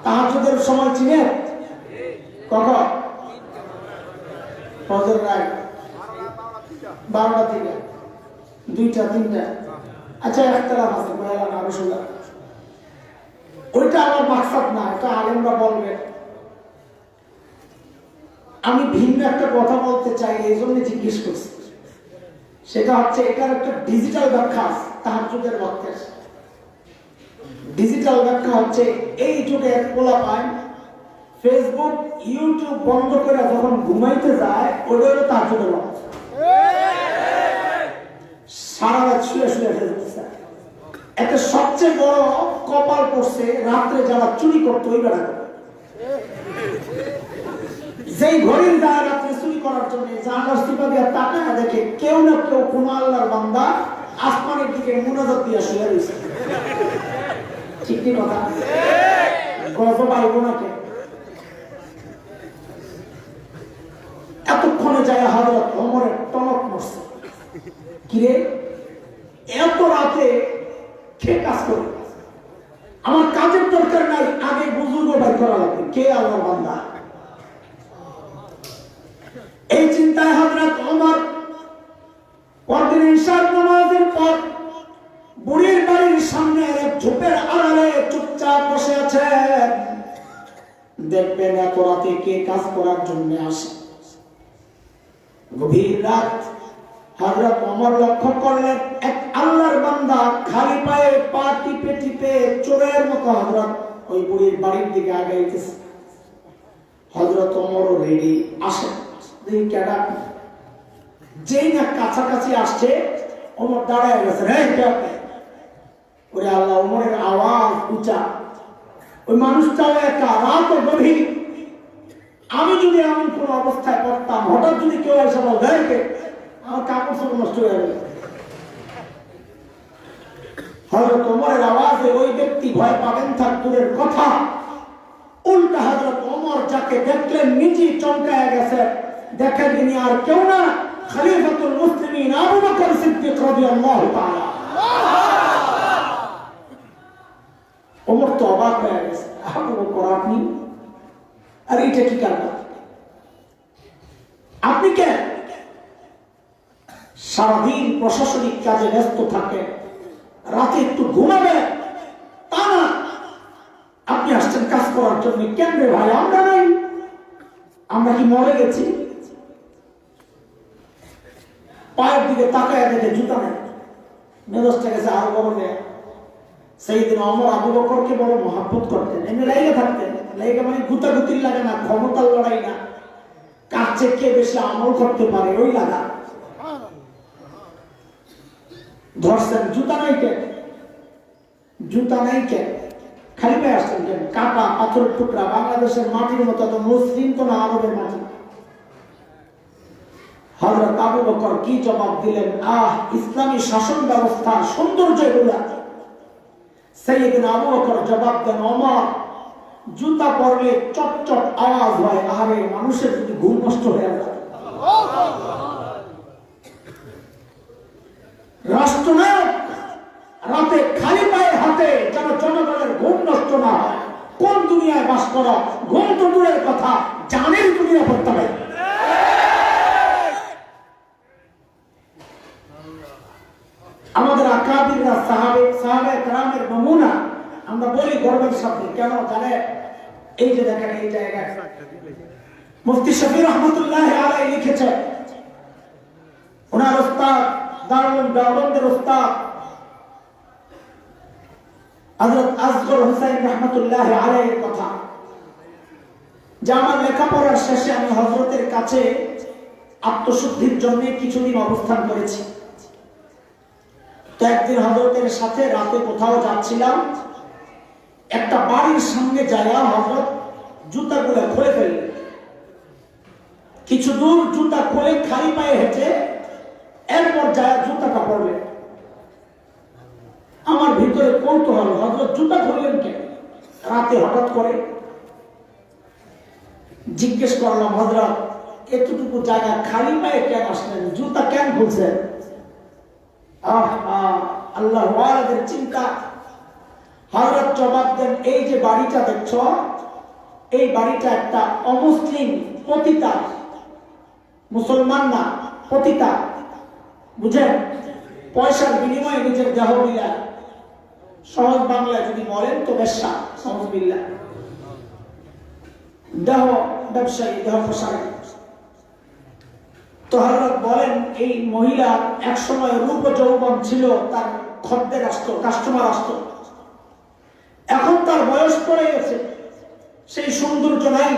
তাহাজ্জুদের সময় চিনেন? কখন? ফজরের আগে 12টা থেকে 2টা 3টা। আচ্ছা একটা আছে বলা না রসুলা, ওইটা আমার মাকসাদ না, এটা আলেমরা বলবেন। আমি ভিন্ন একটা কথা বলতে চাই, এই জন্য জিজ্ঞেস করছি। সেটা হচ্ছে এটার একটা ডিজিটাল ব্যাখ্যা তাহাজ্জুদের ওয়াক্তের। ডিজিটাল ব্যাখ্যা হচ্ছে এই যুগে পোলাপান ফেসবুক ইউটিউব বন্ধ করে যখন ঘুমাইতে যায়, ওদেরও তাহাজ্জুদের ওয়াক্ত। সারা রাত শুয়ে শুয়ে ফেলতেছে। একটা সবচেয়ে বড় কপাল পড়ছে রাত্রে যারা চুরি করতো ওই বেড়া, যেই ঘড়ির গায়ে রাত্রে চুরি করার জন্য জানালার চিপা দিয়ে তাকায় দেখে কেউ না কেউ কোন আল্লাহর বান্দা আসমানের দিকে মুনাজাত দিয়ে শুয়ে রয়েছে। ঠিক কি কথা? গজব আইব নাকি? এতক্ষণে যায় হযরত ওমরের টনক মরছে, কিরে এত রাতে কে কাজ করে? আমার কাজের দরকার নাই, আগে বুজুর্গ বাই করা লাগবে, কে আল্লাহর বান্দা। এই চিন্তায় হযরত ওমর পরদিন ইশার নামাজের পর বুড়ির বাড়ির সামনে এক ঝোপের আড়ালে চুপচাপ বসে আছেন। দেখবেন এত রাতে কে কাজ করার জন্য আসে। গভীর রাত হযরত ওমর লক্ষ্য করলেন এক আল্লাহর বান্দা খালি পায়ে পা টিপে টিপে চোরের মতো হযরত ওই বুড়ির বাড়ির দিকে আগাইতেছে। হযরত ওমরও রেডি, আসেন দেখি কেডা। যেই না কাছাকাছি আসছে ওমর দাঁড়ায় গেছে, ওরে আল্লাহ, ওমরের আওয়াজ উঁচা। ওই মানুষটাও একা, রাত গভীর। আমি যদি এমন কোন অবস্থায় পড়তাম, হঠাৎ যদি কেউ এসে বল দেখে, আমার কাপড় সব নষ্ট হয়ে গেল। হযরত ওমরের আওয়াজে ওই ব্যক্তি ভয় পাবেন থাক দূরের কথা, উল্টা হযরত ওমর যাকে দেখলেন নিজেই চমকায় গেছে। দেখেন তিনি আর কেউ না, খলিফাতুল মুসলিমিন আবু বকর সিদ্দিক রাদিয়াল্লাহু তাআলা। ওমর তো অবাক হয়ে গেছে, আবু বকর আপনি? আর এটা কি কারণ? আপনি কে? সারাদিন প্রশাসনিক কাজে ব্যস্ত থাকেন, রাতে একটু ঘুমাবেন তা না, জন্য। কেন রে ভাই, আমরা নাই? আমরা কি মরে গেছি? পায়ের দিকে তাকায় দেখে জুতা নেই, মেজাজটা গেছে আরো বড় নেই। সেই দিন আমার আবু বকরকে বড় মহাব্বত করতেন, এমনি লাইগে থাকতেন। লাইগে মানে গুতাগুতির লাগে না, ক্ষমতার লড়াই না, কার চেয়ে কে বেশি আমল করতে পারে ওই লাগা। ধরছেন, জুতা নাই কেন? জুতা নাই কেন? খালি পায়ে আসছেন কেন? কাটা পাথরের টুকরা, বাংলাদেশের মাটির মতো তো মুসলিম তো না আরবের মাটি। হযরত আবু বকর কি জবাব দিলেন! ইসলামী শাসন ব্যবস্থার সৌন্দর্য এগুলা। সাইয়েদনা আবু বকর জবাব দেন, ওমর, জুতা পরলে চট চট আওয়াজ হয়, আরে মানুষের যদি ঘুম নষ্ট হয়ে যায়। রাষ্ট্রনায়ক রাতে খালি পায়ে হাতে যেন জনগণের ঘুম নষ্ট না হয়। কোন দুনিয়ায় বাস করো? ঘুম তো দূরের কথা, জানের দুনিয়া পড়তে হবে। আমাদের আকাবিররা সাহাবে কেরামের নমুনা আমরা বলি গর্বের সাথে। কেন জানে? এই যে দেখেন, এই জায়গায় মুফতি শফি রহমতুল্লাহ আলাইহি লিখেছেন, ওনার উস্তাদ দারুল দেওবন্দের উস্তাদ হযরত আসগর হুসাইন রহমতুল্লাহ আলাইহির কথা, যে আমার লেখাপড়ার শেষে আমি হযরতের কাছে আত্মশুদ্ধির জন্য কিছুদিন অবস্থান করেছি। তো একদিন হযরতের সাথে রাতে কোথাও যাচ্ছিলাম, একটা বাড়ির সামনে যাইয়া হযরত জুতাগুলো খুলে ফেললেন। কিছু দূর জুতা খুলে খালি পায়ে হেঁটে এরপর যায় জুতাটা পরলেন। আমার ভিতরে কৌতূহল, হযরত জুতা খুললেন কেন রাতে হঠাৎ করে? জিজ্ঞেস করলাম, হযরত এতটুকু জায়গা খালি পায়ে কেন আসলেন? জুতা কেন খুলছেন? আল্লাহ ওয়ালাদের চিন্তা। হযরত জবাব দেন, এই যে বাড়িটা দেখছ, এই বাড়িটা একটা অমুসলিম পতিতা, মুসলমান না, পতিতা, বুঝেন? পয়সার বিনিময়ে নিজের দেহ বিলায়, সহজ বাংলায় যদি বলেন তো বেশ্যা, সহজ বিল্লাহ, দেহ ব্যবসায়ী, দেহ প্রসারী। তো হযরত বলেন, এই মহিলা এক সময় রূপ যৌবন ছিল, তার খদ্দের আসতো, কাস্টমার আসতো। এখন তার বয়স পড়ে গেছে, সেই সৌন্দর্য নাই,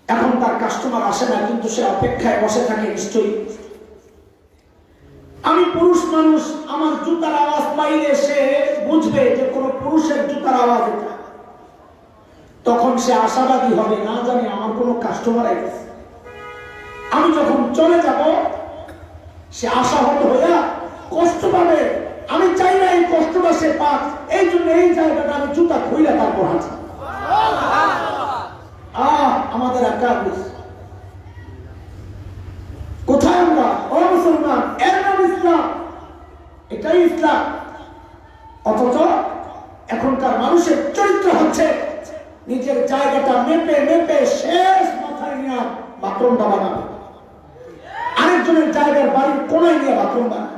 এখন তার কাস্টমার আসে না, কিন্তু সে অপেক্ষায় বসে থাকে নিশ্চয়ই। আমি পুরুষ মানুষ, আমার জুতার আওয়াজ পাইলে সে বুঝবে যে কোন পুরুষের জুতার আওয়াজ এটা। তখন সে আশাবাদী হবে, না জানি আমার কোন কাস্টমার আছে। আমি যখন চলে যাব, সে আশাহত হইয়া কষ্ট পাবে। আমি চাই না এই কষ্টটা সে পাক, এই জন্য এই জায়গাটা আমি জুতা খুইলে তারপর হাঁটি। আমাদের আকাবির কোথায়? আমরা ও মুসলমান, এর নাম ইসলাম, এটাই ইসলাম। অথচ এখনকার মানুষের চরিত্র হচ্ছে নিজের জায়গাটা মেপে মেপে শেষ মাথায় নিয়ে বাথরুমটা বানাবে, আরেকজনের জায়গার বাড়ির কোনায় নিয়ে বাথরুম বানাবে।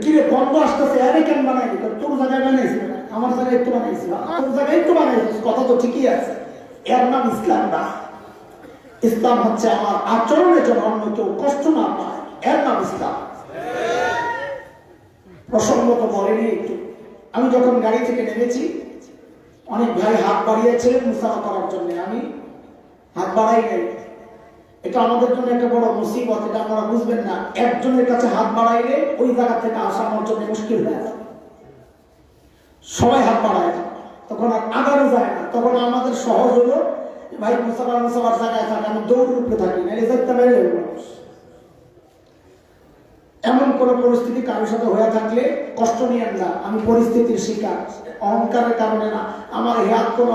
কিরে গন্ধ আসতেছে, আরে কেন বানাই? তোর জায়গায় বানাইছি, আমার জায়গায় একটু বানাইছি, তোর জায়গায় একটু বানাইছি, কথা তো ঠিকই আছে। এর নাম ইসলাম না। ইসলাম হচ্ছে আমার আচরণের জন্য অন্য কেউ কষ্ট না পায়, এর নাম ইসলাম। প্রসঙ্গ তো বলেনি একটু। আমি যখন গাড়ি থেকে নেমেছি, অনেক ভাই হাত বাড়িয়েছিলেন মুসাফা করার জন্য, আমি হাত বাড়াই নাই। এটা আমাদের জন্য একটা বড় মুসিবত, এটা আপনারা বুঝবেন না। একজনের কাছে হাত বাড়াইলে ওই জায়গা থেকে আসা আমার জন্য মুশকিল হয়ে যায়। সবাই হাত বাড়ায়, তখন আর আগানো যায় না। তখন আমাদের সহজ হলো, ভাই মুসাফার জায়গায় থাকে, আমি দৌড় রূপে থাকি না, রেজাল্টটা বেড়ে যাবে। এমন কোন পরিস্থিতি কারোর সাথে হয়ে থাকলে কষ্ট নিয়েন না, আমি পরিস্থিতির শিকার, অহংকারের কারণে না। আমার এই হাত কোন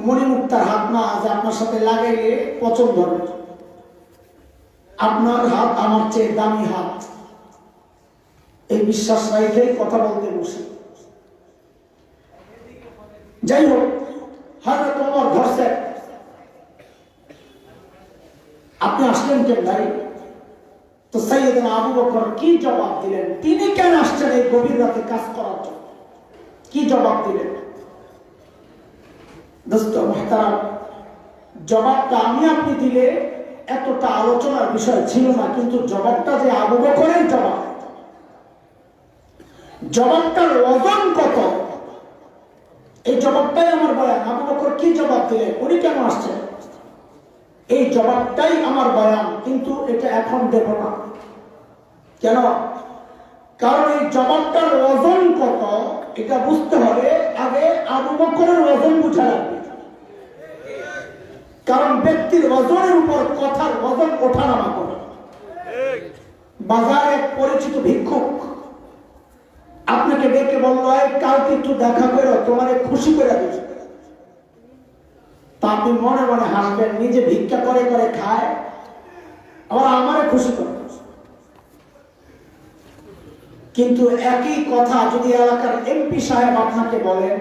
মণিমুক্তার হাত না, যে আপনার সাথে লাগাইলে পছন্দ হবে। আপনার হাত আমার চেয়ে দামি হাত, এই বিশ্বাস রাখলেই কথা বলতে বসি। যাই হোক, হযরত ওমর ধরছে, আপনি আসলেন কেন ভাই? তো সাইয়েদনা আবু বকর কি জবাব দিলেন? তিনি কেন আসছেন এই গভীর রাতে কাজ করার জন্য? কি জবাব দিলেন? দোস্ত মুহতারাম, জবাবটা আমি আপনি দিলে এতটা আলোচনার বিষয় ছিল না, কিন্তু জবাবটা যে আবু বকরের জবাব, জবাবটার ওজন কত, এই জবাবটাই আমার বয়ান। আবু বকর কি জবাব দিলেন, উনি কেন আসছেন, এই জবাবটাই আমার বয়ান, কিন্তু এটা এখন দেব না। কেন? কারণ এই জবাবটার ওজন কত এটা বুঝতে হলে আগে আবু বকরের ওজন বুঝা লাগবে। কারণ ব্যক্তির ওজনের উপর কথার ওজন ওঠানামা করে। বাজারে এক পরিচিত ভিক্ষুক আপনাকে ডেকে বললো, কালকে একটু দেখা করো, তোমার খুশি করে দিচ্ছে। তা আপনি মনে মনে হাসবেন, নিজে ভিক্ষা করে করে খায়, আবার আমারে খুশি করে। কিন্তু একই কথা যদি এলাকার এমপি সাহেব আপনাকে বলেন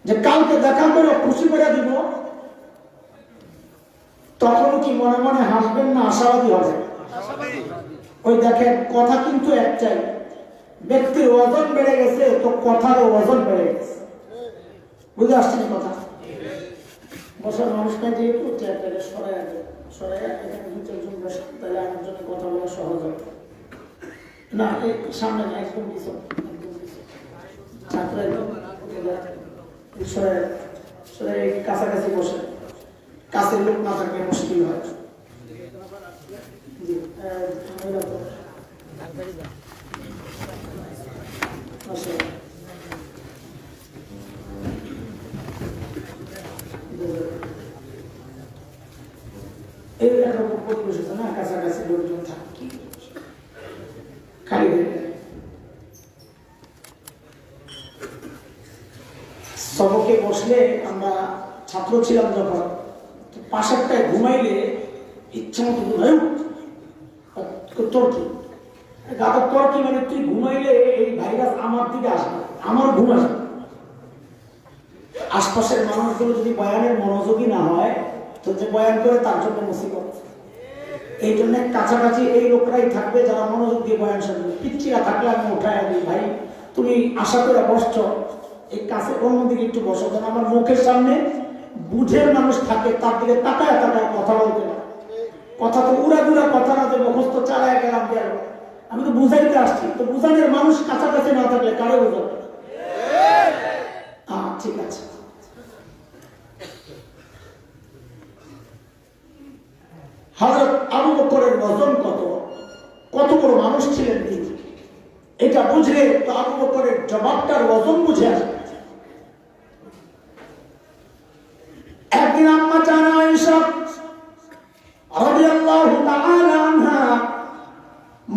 যে কালকে দেখা করে খুশি করে দিব, তখন কি মনে মনে হাসবেন না আশাবাদী হবেন? ওই দেখেন, কথা কিন্তু একটাই, ব্যক্তির ওজন বেড়ে গেছে তো কথারও ওজন বেড়ে গেছে। বুঝে আসছেন কথা? বসার মানুষটা যেহেতু সরাই এখানে দুজন বসে, তাহলে আমার জন্য কথা বলা সহজ হবে না। এই সামনে না, একদম কিছু কাছাকাছি বসে, কাছের লোক না থাকলে মুশকিল হয়। এই একরকম পরিবেশ না, কাছাকাছি লোকজন থাকে খালি সবকে বসলে, আমরা ছাত্র ছিলাম যখন, পাশেরটায় ঘুমাইলে ইচ্ছা মতো তর্কি, গাদার তর্কি মানে তুই ঘুমাইলে এই ভাইরাস আমার দিকে আসবে, আমার ঘুম আসবে। আশপাশের মানুষগুলো যদি বয়ানের মনোযোগী না হয় তো যে বয়ান করে তার জন্য মুসিবত। এই জন্য কাছাকাছি এই লোকরাই থাকবে যারা মনোযোগ দিয়ে বয়ান শুনবে। পিচ্ছিরা থাকলে আমি উঠায় দিই, ভাই তুমি আশা করে বসছো, এই কাছে অন্যদিকে একটু বসো, যেন আমার মুখের সামনে বুঝের মানুষ থাকে, তার দিকে তাকায় তাকায় কথা বলতে না। কথা তো উড়া দুরা কথা না, যে মুখস্থ চালায় গেলাম গেল, আমি তো বুঝাইতে আসছি, তো বুঝানোর মানুষ কাছাকাছি না থাকলে কারে বুঝাবে? ঠিক আছে। হযরত আবু বকরের ওজন কত, কত বড় মানুষ ছিলেন তিনি, এটা বুঝলে তো আবু বকরের জবাবটার ওজন বুঝে আসবে। একদিন আম্মা জান আয়েশা রাদিয়াল্লাহু তাআলা আনহা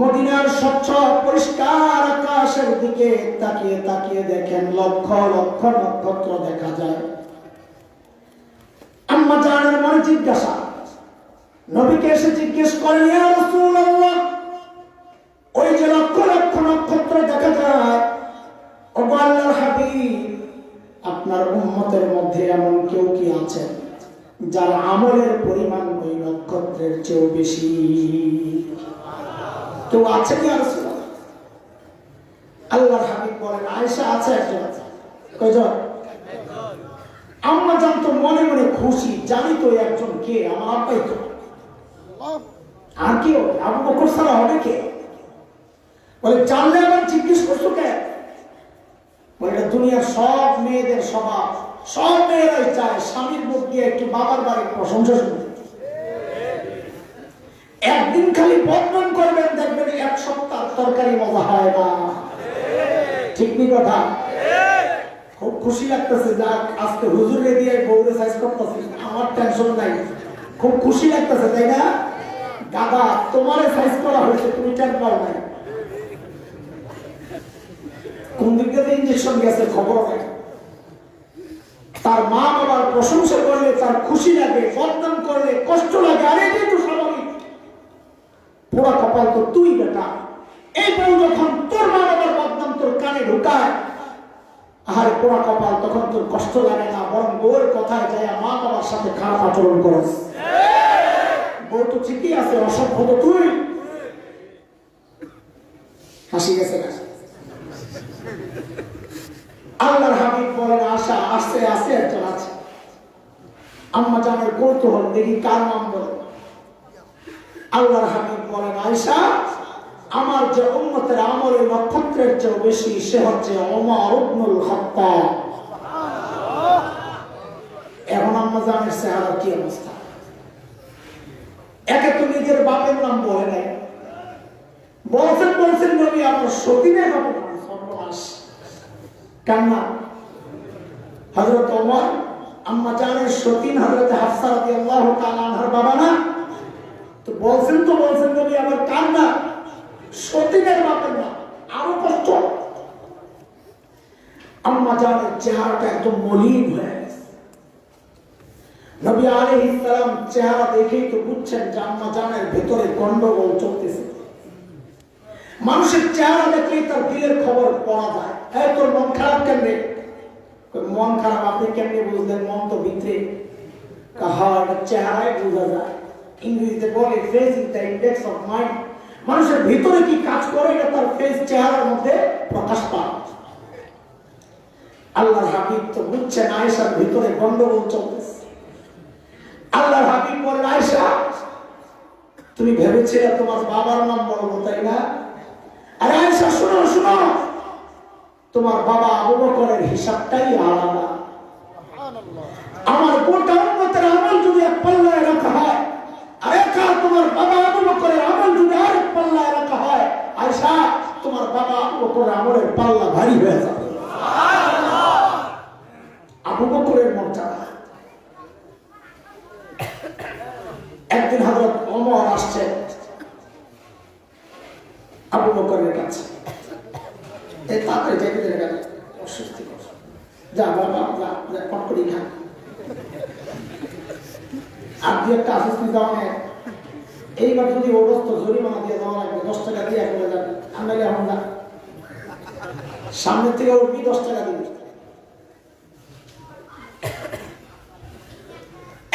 মদিনার স্বচ্ছ পরিষ্কার আকাশের দিকে তাকিয়ে তাকিয়ে দেখেন লক্ষ লক্ষ নক্ষত্র দেখা যায়। আম্মা জানের মনে জিজ্ঞাসা, নবীকে এসে জিজ্ঞেস করেন, ইয়া রাসূলুল্লাহ, ওই যে লক্ষ লক্ষ নক্ষত্র দেখা যায়, ও আল্লাহর হাবিব, আপনার উম্মতের মধ্যে এমন কেউ কি আছেন যার আমলের পরিমাণ ওই নক্ষত্রের চেয়েও বেশি? কেউ আছে কি? আল্লাহর হাবিব বলেন, আয়েশা আছে একজন। কয়জন? আম্মা জান তো মনে মনে খুশি, জানি তো একজন কে, আমার আব্বাই তো। আর কি হবে? আবু বকর ছাড়া হবে কে? বলে জানলে আবার জিজ্ঞেস করছো কে? বলে দুনিয়ার সব মেয়েদের স্বভাব, সব মেয়েরাই চায় স্বামীর মুখ দিয়ে একটু বাবার বাড়ির প্রশংসা শুনতে। একদিন খালি বদনাম করবেন, দেখবেন এক সপ্তাহ তরকারি মজা হয় না। ঠিক নি কথা? খুব খুশি লাগতেছে, যাক আজকে হুজুরে দিয়ে বউরে সাইজ করতেছি, আমার টেনশন নাই, খুব খুশি লাগতেছে, তাই না? দাদা তোমারে সাইজ করা হয়েছে, তুমি টেন পাও নাই, কোন দিক থেকে ইঞ্জেকশন গেছে খবর নাই। তার মা বাবার প্রশংসা করলে তার খুশি লাগে, বদনাম করলে কষ্ট লাগে, আরে এটাই তো স্বাভাবিক। পোড়া কপাল তো তুই বেটা, এই বউ যখন তোর মা বাবার বদনাম তোর কানে ঢুকায়, আরে পোড়া কপাল, তখন তোর কষ্ট লাগে না, বরং বউয়ের কথায় যায় মা বাবার সাথে খারাপ আচরণ করস। বউ তো ঠিকই আছে, অসভ্য তো তুই। হাসি গেছে না? আল্লাহর হাবিব বলেন আশা আসছে আসছে একজন আছে। আম্মা জানের কৌতূহল দেখি কার নাম বলে। আল্লাহর হাবিব বলেন আয়েশা আমার যে উম্মতের আমলের নক্ষত্রের চেয়ে বেশি সে হচ্ছে ওমর ইবনুল খাত্তাব। এখন আম্মা জানের চেহারার কি অবস্থা? একে তো নিজের বাপের নাম বলে নাই, বলছেন নবী আমার সতীনের বাপের নাম। সর্বনাশ। কান্না। হযরত ওমর আম্মা জানের সতীন হযরত হাফসা রাদিয়াল্লাহু তাআলা আনহার বাবা না? তো বলছেন নবী আমার কান্না, সতীনের বাপের নাম। আরো কষ্ট। আম্মা জানের চেহারাটা একদম মলিন হয়ে গেছে। নবী আলাইহিস সালাম চেহারা দেখেই তো বুঝছেন যে আম্মা জানের ভেতরে গন্ডগোল চলতেছে। মানুষের চেহারা দেখলেই তার দিলের খবর পাওয়া যায়। এই তোর মন খারাপ কেমনে? মন খারাপ আপনি কেমনে বুঝলেন? মন তো ভিতরে, চেহারায় বোঝা যায়। ইংরেজিতে বলে face is the index of mind. মানুষের ভিতরে কি কাজ করে এটা তার ফেস চেহারার মধ্যে প্রকাশ পায়। আল্লাহর হাবিব তো বুঝছেন আয়েশার ভিতরে গন্ডগোল চলতেছে। আল্লাহর হাবিব বলেন আয়েশা তুমি ভেবেছিলে তোমার বাবার নাম বলবো তাই না? আরে আয়েশা শুনো, তোমার বাবা আবু বকরের হিসাবটাই আলাদা। আমার গোটা উম্মতের আমল যদি এক পাল্লায় রাখা হয়, আর তোমার বাবা আবু বকরের আমল যদি আরেক পাল্লায় রাখা হয়, আয়েশা তোমার বাবা আবু বকরের আমলের পাল্লা ভারী হয়ে যাবে। আবু বকরের মর্যাদা। একদিন হযরত ওমর আসছে আবু বকরের কাছে। এই তাড়াতাড়ি যাইতে গেল, অস্বস্তি কর, যা বাবা যা পট করে খা। আর দু একটা আসিস যাওয়া নেই। এইবার যদি অবস্থ জরিমানা দিয়ে দেওয়া লাগবে, 10 টাকা দিয়ে করে যাবে। আমরা এখন না, সামনের থেকে উঠবি 10 টাকা দিবি।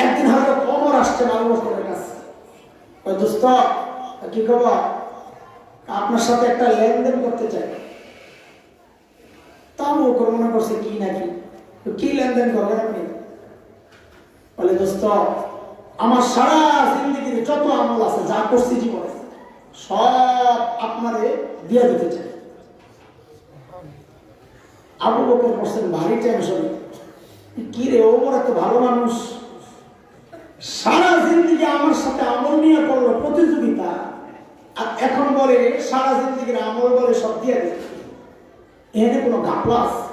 একদিন হযরত ওমর আসছেন আবু বকরের কাছে। ওই দোস্ত কি খবর? আপনার সাথে একটা লেনদেন করতে চাই। তা আবু বকর মনে করছে কি নাকি, কি লেনদেন করবেন আপনি? বলে দোস্ত আমার সারা জিন্দেগির যত আমল আছে যা করছি জীবনে সব আপনারে দিয়ে দিতে চাই। আবু বকর করছেন ভারী টেনশন। কি রে ওমর এত ভালো মানুষ, সারা জিন্দেগি আমার সাথে আমল নিয়ে করলো প্রতিযোগিতা, আর এখন বলে সারা জিন্দেগির আমল বলে সব দিয়ে দিতে। এখানে কোনো ঘাপলা আছে?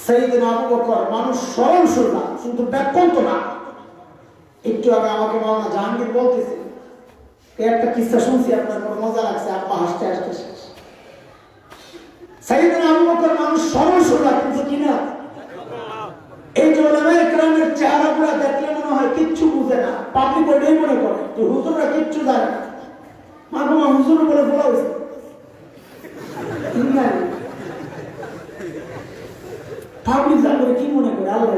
সাইয়েদনা আবু বকর মানুষ সরল সোজা, কিন্তু ব্যাকল্প না। একটু আগে আমাকে মাওলানা জাহাঙ্গীর বলতেছে, একটা কিস্সা শুনছি, আপনার কোনো মজা লাগছে, আব্বা হাসতে হাসতে শেষ। সাইয়েদনা আবু বকর মানুষ সরল সোজা, কিন্তু কিনা এই যে ওলামায়ে কেরামের চেহারাগুলো দেখলে মনে হয় কিচ্ছু বুঝে না, পাবলিক ওইটাই মনে করে যে হুজুররা কিচ্ছু জানে না। মাগমা হুজুর বলে বলা হয়েছে পাবলিক জানলে কি মনে করে আল্লাহ।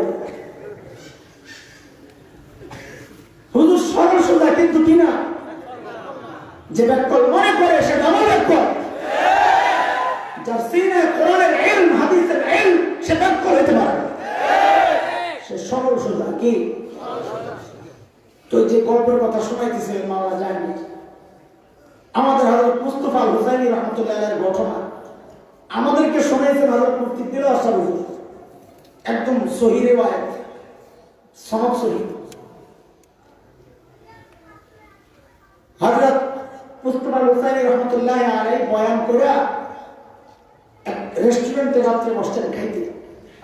হুজুর সরল সোজা, কিন্তু কিনা যে ব্যাকল মনে করে সে ডাবল ব্যাকল। যার সিনে কোরআনের ইলম হাদিসের ইলম সে ব্যাকল হতে পারে, সে সরল সোজা। কি তো যে গল্পের কথা শোনাইতেছিলেন মাওলানা জাহাঙ্গীর, আমাদের হযরত মুস্তাফা আল হুসাইনি রাহমাতুল্লাহ আলাইহির ঘটনা আমাদেরকে শোনাইছেন হযরত মুফতি দিলওয়ার সাহেব, একদম সহিহ রিওয়ায়াত, সনদ সহিহ। হযরত মুস্তাফা আল হুসাইনি রাহমাতুল্লাহ আলাইহি বয়ান করে রেস্টুরেন্টে রাত্রে বসতেন খাইতে।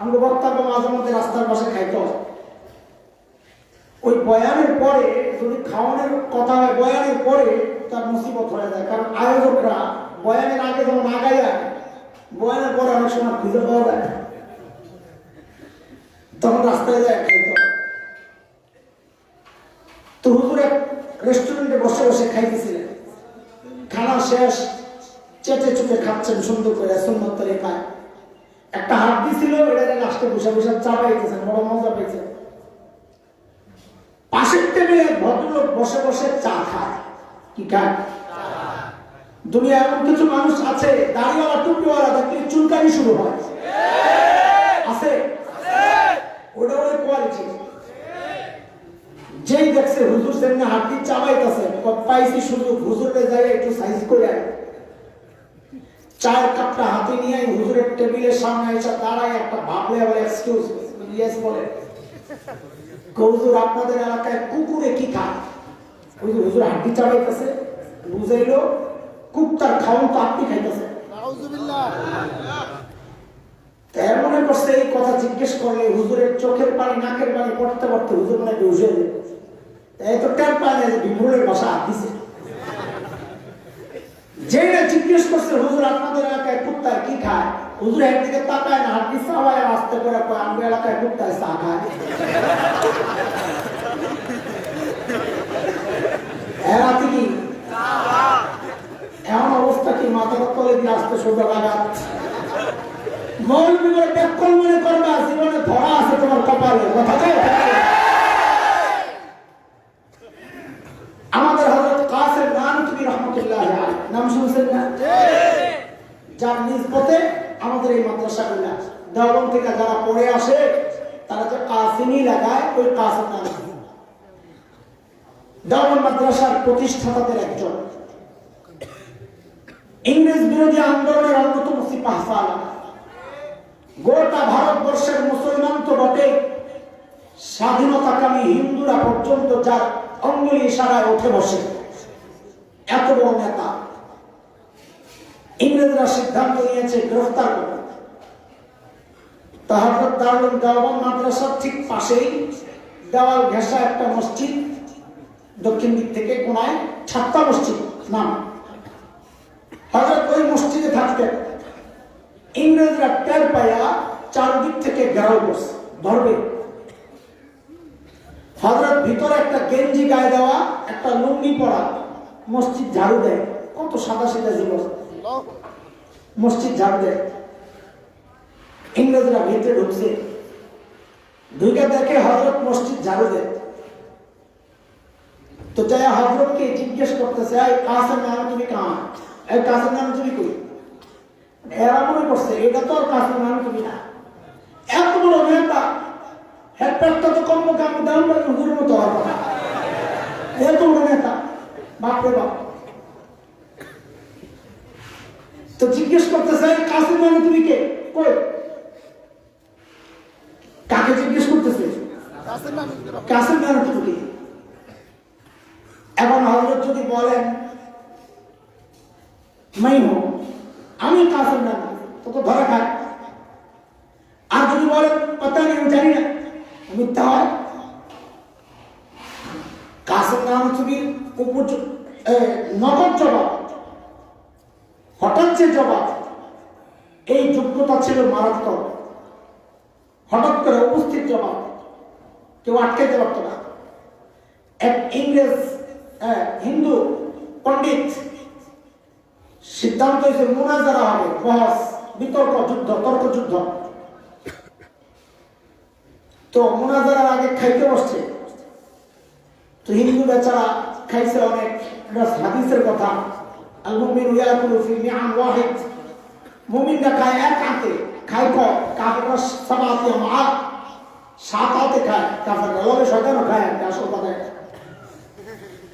আমরা বক্তাকে মাঝে মধ্যে রাস্তার পাশে খাইতে হয়। ওই বয়ানের পরে যদি খাওয়ানোর কথা হয়, বয়ানের পরে তার মুসিবত হয়ে যায়। কারণ আয়োজকরা বয়ানের আগে যেমন আগায় যায়, বয়ানের পরে অনেক সময় খুঁজে পাওয়া যায় না, তখন রাস্তায় যায় খাইতে। তো হুজুর এক রেস্টুরেন্টে বসে বসে খাইতেছিলেন। খানা শেষ, চেটে চুটে খাচ্ছেন সুন্দর করে সুন্নত তরিকায়। একটা হাত দিছিল, এটা লাস্টে বসে বসে চাপাইতেছেন, বড় মজা পেয়েছেন। পাশের টেবিলে ভদ্রলোক বসে বসে চা খায়। কি খায়? দুনিয়া এমন কিছু মানুষ আছে দাড়িওয়ালা টুপিওয়ালা দেখলে চুলকানি শুরু হয়, আছে ওটা ওই কোয়ালিটি। যেই দেখছে হুজুর সামনে হাড্ডি চাবাইতেছে, পাইছি শুধু হুজুরে যায় একটু সাইজ করে চায়ের কাপটা হাতে নিয়ে হুজুরের টেবিলের সামনে এসে দাঁড়ায় একটা ভাবলে আবার এক্সকিউজ ইয়েস বলে, হুজুর আপনাদের এলাকায় কুকুরে কি খায়? হুজুর হাড্ডি চাবাইতেছে, বুঝাইলো কুকুরটার খাওয়ান তো আপনি খাইতেছে। এর মনে করছে এই কথা জিজ্ঞেস করলে হুজুরের চোখের পানি নাকের পানি পড়তে পড়তে হুজুর মনে বুঝে যাবে, তাই তো টের পায় না যে বিমুলের বাসা হাত দিছে। যেটা জিজ্ঞেস করছে হুজুর আপনাদের এলাকায় কুত্তা কি খায়, হুজুর একদিকে তাকায় না, হাড্ডি চাওয়ায় আসতে করে কয় আমাদের এলাকায় কুত্তায় চা খায়। এরাতে কি এমন অবস্থা কি মাথার তলে দিয়ে আসতে সোজা লাগাত মৌলবি বলে ব্যাকল মনে করবা, জীবনে ধরা আছে তোমার কপালে। কথা আমাদের হযরত কাসেম নানতুবি রাহমাতুল্লাহ আলাইহি নাম শুনছেন না? যার নিসবতে আমাদের এই মাদ্রাসাগুলো দেওবন্দ থেকে যারা পড়ে আসে তারা যে কাসিমি লাগায়, ওই কাসেম নানতুবি দেওবন্দ মাদ্রাসার প্রতিষ্ঠাতাদের একজন, ইংরেজ বিরোধী আন্দোলনের অন্যতম সিপাহসালার, গোটা ভারতবর্ষের মুসলমান তো বটে, স্বাধীনতাকামী হিন্দুরা পর্যন্ত যার অঙ্গুলি ইশারায় উঠে বসে, এত বড় নেতা। ইংরেজরা সিদ্ধান্ত নিয়েছে গ্রেফতার করবে। হযরত দারুল দেওবন্দ মাদ্রাসার ঠিক পাশেই দেওয়াল ঘেঁষা একটা মসজিদ, দক্ষিণ দিক থেকে কোনায় ছাত্তা মসজিদ নাম। হযরত ওই মসজিদে থাকতেন। ইংরেজরা টের পায়া চারদিক থেকে ঘেরাও করছে, ধরবে। হযরত ভিতরে একটা গেঞ্জি গায়ে দেওয়া, একটা লুঙ্গি পরা, মসজিদ ঝাড়ু দেয়। কত সাদা সিধা জীবন, মসজিদ ঝাড়ু দেয়। ইংরেজরা ভিতরে ঢুকছে, ঢুকে দেখে হযরত মসজিদ ঝাড়ু দেয়। তো যাই হযরতকে জিজ্ঞেস করতেছে, এই কাসেম নানতুবি কাহা? এই কাসেম নানতুবি কই? এরা মনে করছে এটা তো আর কাসেম নানতুবি না, এত বড় নেতা, হেডটা তো কম কাম দাম হুজুর মতো হওয়ার কথা, এত বড় নেতা, বাপরে বাপ। তো জিজ্ঞেস করতেছে, কাসেম নানতুবি কে? কই? কাকে জিজ্ঞেস করতেছে? কাসেম নানতুবি কে? এখন হযরত যদি বলেন मैं हूं, আমি কাসেম নানতুবি, তো ধরা খায়। আর যদি বলেন পতা নেই, আমি জানি না, মিথ্যা হয়। কাসেম নানতুবির নগদ জবাব, হঠাৎ যে জবাব, এই যোগ্যতা ছিল মারাত্মক। হঠাৎ করে উপস্থিত জবাব, কেউ আটকাইতে পারত না। এক ইংরেজ হিন্দু পণ্ডিত সিদ্ধান্ত হয়েছে মুনাজারা হবে, বহস, বিতর্ক, যুদ্ধ, তর্ক যুদ্ধ। তো মুনাজারার আগে খাইতে বসছে। তো হিন্দু বেচারা খাইছে অনেক, হাদিসের কথা, আল মুমিনু ইয়াকুলু ফি মিআন ওয়াহিদ, মুমিনরা খায় এক হাতে, খায় কম, কাফেররা সাবাতি আমআত, সাত হাতে খায়, কাফেররা লবে শয়তানও খায়, আসল কথা।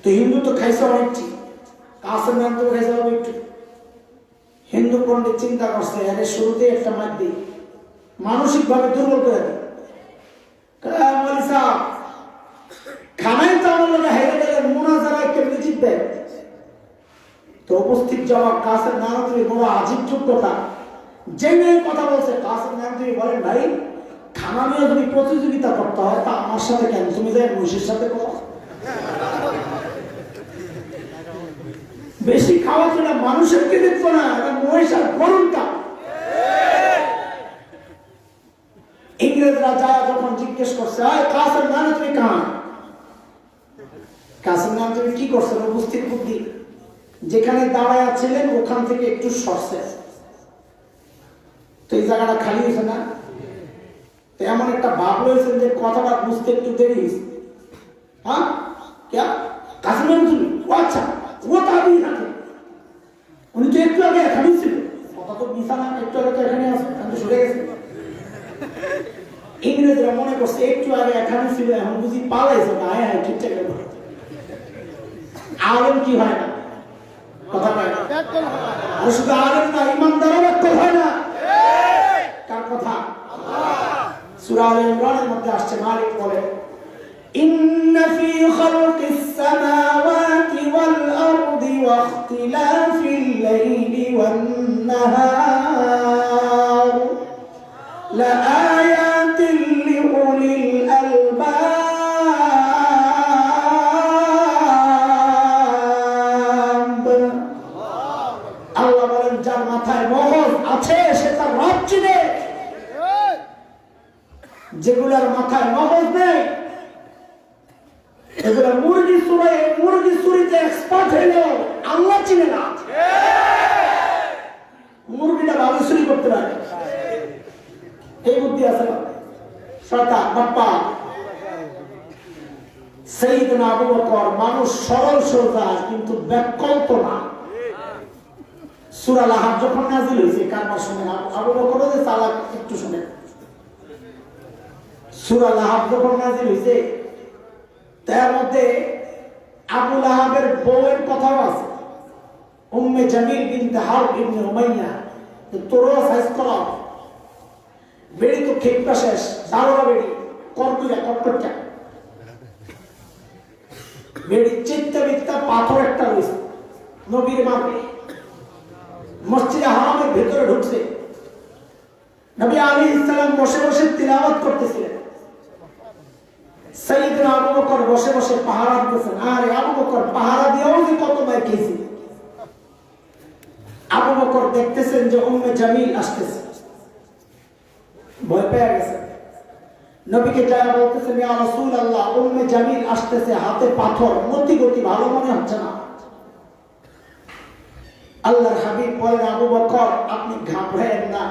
তো হিন্দু তো খাইছে অনেকটি, কাসেম নানতুবি খাইছে অনেকটি। হিন্দু পণ্ডিত চিন্তা করছে, এর শুরুতে একটা মার দিই, মানসিক ভাবে দুর্বল করে দিই। খানাই তো আমার লোক হেরে গেলে মুনাজারায় কেমনি জিতবে? তো উপস্থিত জবাব, কাসেম নানতুবি বড় আজীব যোগ্যতা। যে মেয়ে কথা বলছে, কাসেম নানতুবি বলেন, ভাই খানা নিয়ে যদি প্রতিযোগিতা করতে হয় তা আমার সাথে কেন, তুমি যাই মহিষের সাথে করো। বেশি খাওয়া ছিল মানুষের কে দেখতো না, এটা মহিষ আর গরুটা। ইংরেজরা যায় যখন জিজ্ঞেস করছে, কাসেম নানতুবি কাহা? কাসেম নানতুবি কি করছেন? উপস্থিত বুদ্ধি, যেখানে দাঁড়ায় ছিলেন ওখান থেকে একটু সরছে, তো এই জায়গাটা খালি হয়েছে না। তো এমন একটা ভাব রয়েছেন যে কথাটা বুঝতে একটু দেরি হয়েছে। হ্যাঁ, কাসেম নানতুবি, ও আচ্ছা, ও তো আবি থাকে। ইংরেজরা মনে করছে একটু আগে এখানে ছিল, এখন বুঝি পালাইছে না। হ্যাঁ ঠিকঠাক। আলেম কি হয় না? কথা হয় না। আর শুধু আলেম না, ইমানদারও ব্যাকল হয় না। কার কথা? সূরা আলে ইমরানের মধ্যে আসছে, মালিক বলে ইন্না ফি খালকিস সামাওয়াতি ওয়াল আরদি ওয়া ইখতিলাফিল লাইলি ওয়ান নাহার লাআয়াতিন লিউলিল আলবাব। আল্লাহ বলেন যার মাথায় মগজ আছে সে তার রব চিনে, যেগুলার মাথায় মগজ নেই এগুলা মুরগি চুরে, মুরগি চুরিতে এক্সপার্ট হইল, আল্লাহ চিনে না। মুরগিটা ভালো চুরি করতে পারে, এই বুদ্ধি আছে না? শয়তান বাপ্পা। সাইয়েদনা আবু বকর মানুষ সরল সোজা কিন্তু ব্যাকল্প না। সূরা লাহাব যখন নাযিল হয়েছে, কারবার শুনেন, আবু বকরও যে চালাক একটু শুনেন। সূরা লাহাব যখন নাযিল হয়েছে তার মধ্যে আবু লাহাবের বউয়ের কথাও আছে, উম্মে জামিল বিনতে হারব ইবনে উমাইয়া। তোরও সাইজ করা বেড়ি তো খেপটা শেষ, দারোগা বেড়ি, কর্কুজা কটকটা বেড়ি, চিত্তা বিত্তা পাথর একটা রয়েছে নবীর মাপে। মসজিদে হারামের ভেতরে ঢুকছে, নবী আলাইহিস সালাম বসে বসে তিলাওয়াত করতেছিলেন। সাইয়েদনা আবু বকর বসে বসে পাহারা দিতেছেন। আরে আবু বকর পাহারা দিয়েও যে কত মার খেয়েছে। আবু বকর দেখতেছেন যে উম্মে জামিল আসতেছে, ভয় পেয়ে গেছে। নবীকে যা বলতেছেন, ইয়া রাসূলুল্লাহ উম্মে জামিল আসতেছে, হাতে পাথর, মতি গতি ভালো মনে হচ্ছে না। আল্লাহর হাবিব বলেন, আবু বকর আপনি ঘাবড়েন না,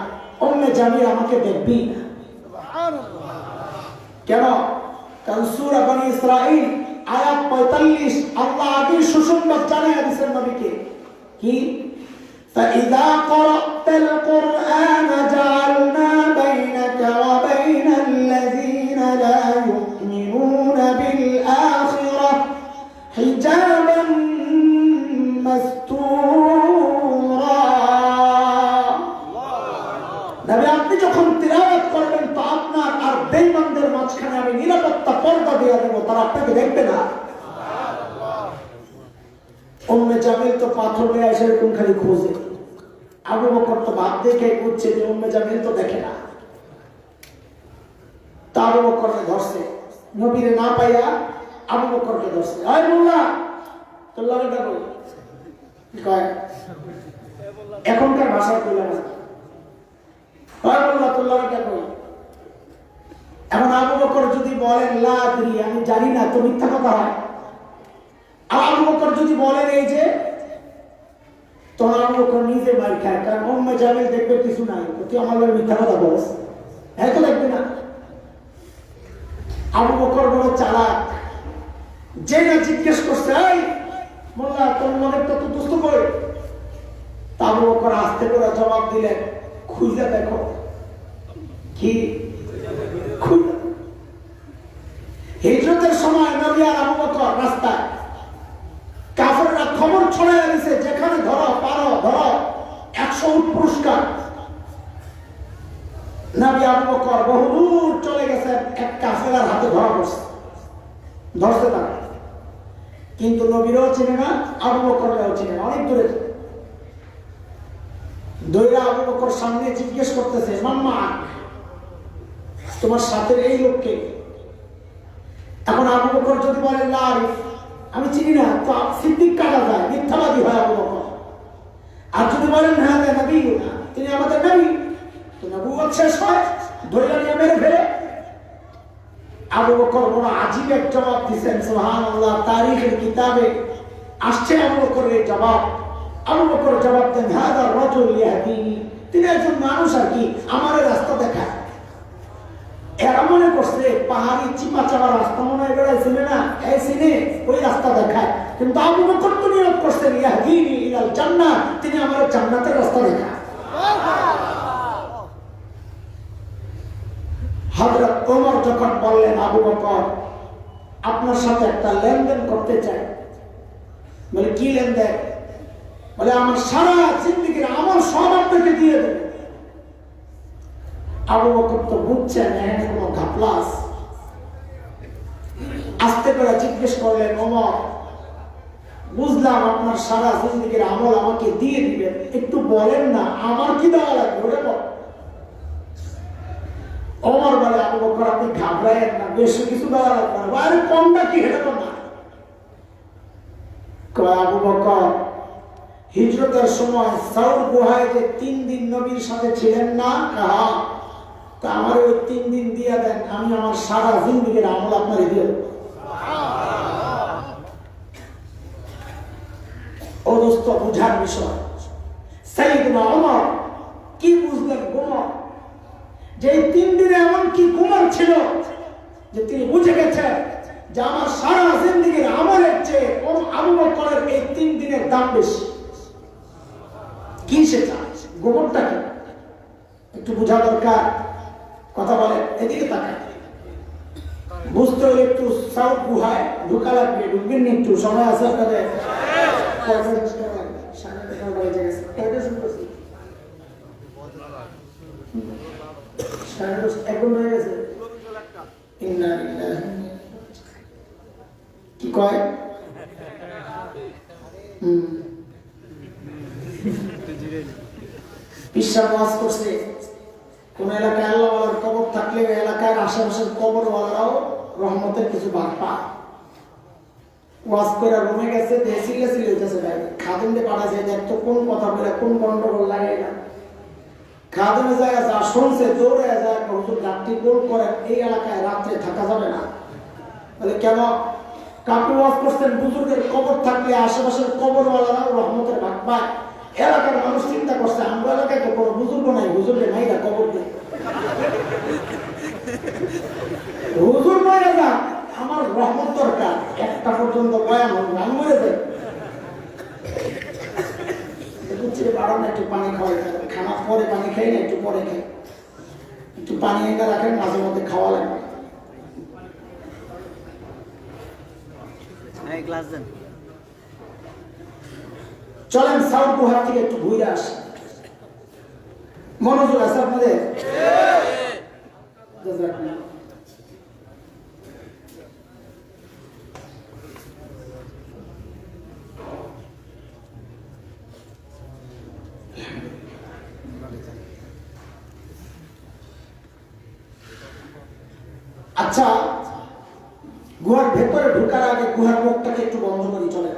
উম্মে জামিল আমাকে দেখবি। কেন? কারণ সূরা বনী ইসরাঈল আয়াত ৪৫ আল্লাহ আগে সুসংবাদ জানিয়ে দিয়েছেন নবীকে কি, فإذا قرأت القرآن جعلنا بينك وبين الذين لا يؤمنون بالآخرة حجابا مستورا। নবী আপনি যখন তিলাওয়াত করবেন তো আপনার আর বেঈমানদের মাঝখানে আমি নিরাপত্তা পর্দা দিয়ে দেব, তারা আপনাকে দেখবে না। উম্মে জামিল তো পাথর নিয়ে এসে এরকম খালি খোঁজে। আবু বকর তো ভাব দেখে বুঝছে যে উম্মে জামিল তো দেখে না। তা আবু বকরকে ধরছে, নবীরে না পাইয়া আবু বকরকে ধরছে। আয় মোল্লা তোর লাগেটা কই? কয় এখনকার ভাষায় কইলাম না। আয় মোল্লা তোর লাগেটা কই? এখন আবু বকর যদি বলেন লা আদরি, আমি জানি না, তো মিথ্যা কথা হয়। আবু বকর যদি বলেন এই যে, তখন আবু বকর নিজে মার খায়, কারণ উম্মে জামিল দেখবে কিছু নাই, তুই আমার লোক মিথ্যা কথা বলছ, হ্যাঁ তো দেখবে না। আবু বকর বড় চালাক, যে না জিজ্ঞেস করছে, এই মোল্লা তোর মনের তো দুস্থ করে। তা আবু বকর আস্তে করে জবাব দিলেন, খুঁজে দেখো। কি হিজরতের সময় নবী আর আবু বকর রাস্তায়, কাফেররা খবর ছড়াইয়া দিয়েছে যেখানে ধরো পারো ধরো, 100 উট পুরস্কার। নবী আবু বকর বহুদূর চলে গেছে, এক কাফেলার হাতে ধরা পড়ছে, ধরছে তারা। কিন্তু নবীরও চিনে না, আবু বকরও চিনে না, অনেক দূরে। দইরা আবু বকর সামনে জিজ্ঞেস করতেছে, মাম্মা তোমার সাথে এই লোককে? এখন আবু বকর যদি বলেন লা আরিফ, আমি চিনি না, তো সিদ্দিক কাটা যায়, মিথ্যাবাদী হয় আবু বকর। আর যদি বলেন হ্যাঁ নবী না, তিনি আমাদের নবী, তো নবুয়ত শেষ হয়, ধরে নিয়ে মেরে ফেলে। আবু বকর বড় আজীব এক জবাব দিচ্ছেন, সুবহানাল্লাহ। তারিখের কিতাবে আসছে আবু বকরের এই জবাব। আবু বকর জবাব দেন, হাযা রাজুল ইয়াহদিনি, তিনি একজন মানুষ আর কি, আমার রাস্তা দেখায়। এরা মনে করছে পাহাড়ি চিপা চাপা রাস্তা মনে হয় বেড়াইছিল না, এই সিনে ওই রাস্তা দেখায়। কিন্তু আবু বকর তো নিয়োগ করছেন ইয়াহদিনি ইলাল জান্নাহ, তিনি আমার জান্নাতের রাস্তা দেখায়। হযরত ওমর যখন বললেন, আবু বকর আপনার সাথে একটা লেনদেন করতে চাই। বলে কি লেনদেন? বলে আমার সারা জিন্দেগীর আমল সব আপনাকে দিয়ে দেব। আবু বকর তো বুঝছেন এখানে কোনো ঘাপলা আছে। আস্তে করে জিজ্ঞেস করলেন, ওমর বুঝলাম আপনার সারা জিন্দেগীর আমল আমাকে দিয়ে দিবেন, একটু বলেন না আমার কি দেওয়া লাগবে ওটা বল। ওমর বলে, আবু বকর আপনি ঘাবড়ায়েন না, বেশি কিছু দেওয়া লাগবে না, আরে কমটা কি হেঁটে না। আবু বকর হিজরতের সময় সাউর গুহায় যে 3 দিন নবীর সাথে ছিলেন না, কাহা তা আমার ওই 3 দিন দিয়ে দেন, আমি আমার সারা জিন্দেগীর আমল আপনারে দিয়ে দেব। ও দোস্ত বুঝার বিষয়। সাইয়েদনা ওমর কি বুঝলেন গুমর, যে 3 দিনে এমন কি গুমর ছিল যে তিনি বুঝে গেছেন যে আমার সারা জিন্দেগীর আমলের চেয়ে আবু বকরের এই 3 দিনের দাম বেশি। কি সেটা গোবরটা কি একটু বোঝা দরকার। কথা বলে এদিকে তাকায়, বুঝতে হলে একটু সাউথ গুহায় ঢুকা লাগবে। ঢুকবেন একটু সময় আছে আপনাদের? কি কয়? বিশ্বাস ওয়াজ করছে কোন এলাকায় আল্লাহওয়ালার কবর থাকলে ওই এলাকার আশেপাশের কবরওয়ালারাও রহমতের কিছু ভাগ পায়। ওয়াজ করে রুমে গেছে, সিলে সিলে হইতেছে, ভাই খাদিমকে পাঠাছে, দেখতো কোন কথা বলে কোন গন্ডগোল লাগাই না। খাদিমে যায় যা শুনছে দৌড়ে যায়, হুজুর রাত্রি গোল করেন, এই এলাকায় রাত্রে থাকা যাবে না। বলে কেন? কাপড় ওয়াজ করছেন বুজুর্গের কবর থাকলে আশেপাশের কবরওয়ালারাও রহমতের ভাগ পায়। এলাকার মানুষ চিন্তা করছে আমরা এলাকায় তো কোনো বুজুর্গ নাই, হুজুরকে মাইরা কবর দেয়, হুজুর মাইরা যা, আমার রহমত দরকার, একটা পর্যন্ত বয়ান হবে আমি মরে যাই। বাড়ান একটু পানি খাওয়াই, খানা পরে পানি খাই না, একটু পরে খাই, একটু পানি এনে রাখেন, মাঝে মধ্যে খাওয়া লাগবে। গ্লাস দেন। চলেন সাউথ গুহা থেকে একটু ঘুরে আসি। মনোযোগ আছে আপনাদের? আচ্ছা, গুহার ভেতরে ঢোকার আগে গুহার মুখটাকে একটু বন্ধ করি। চলেন,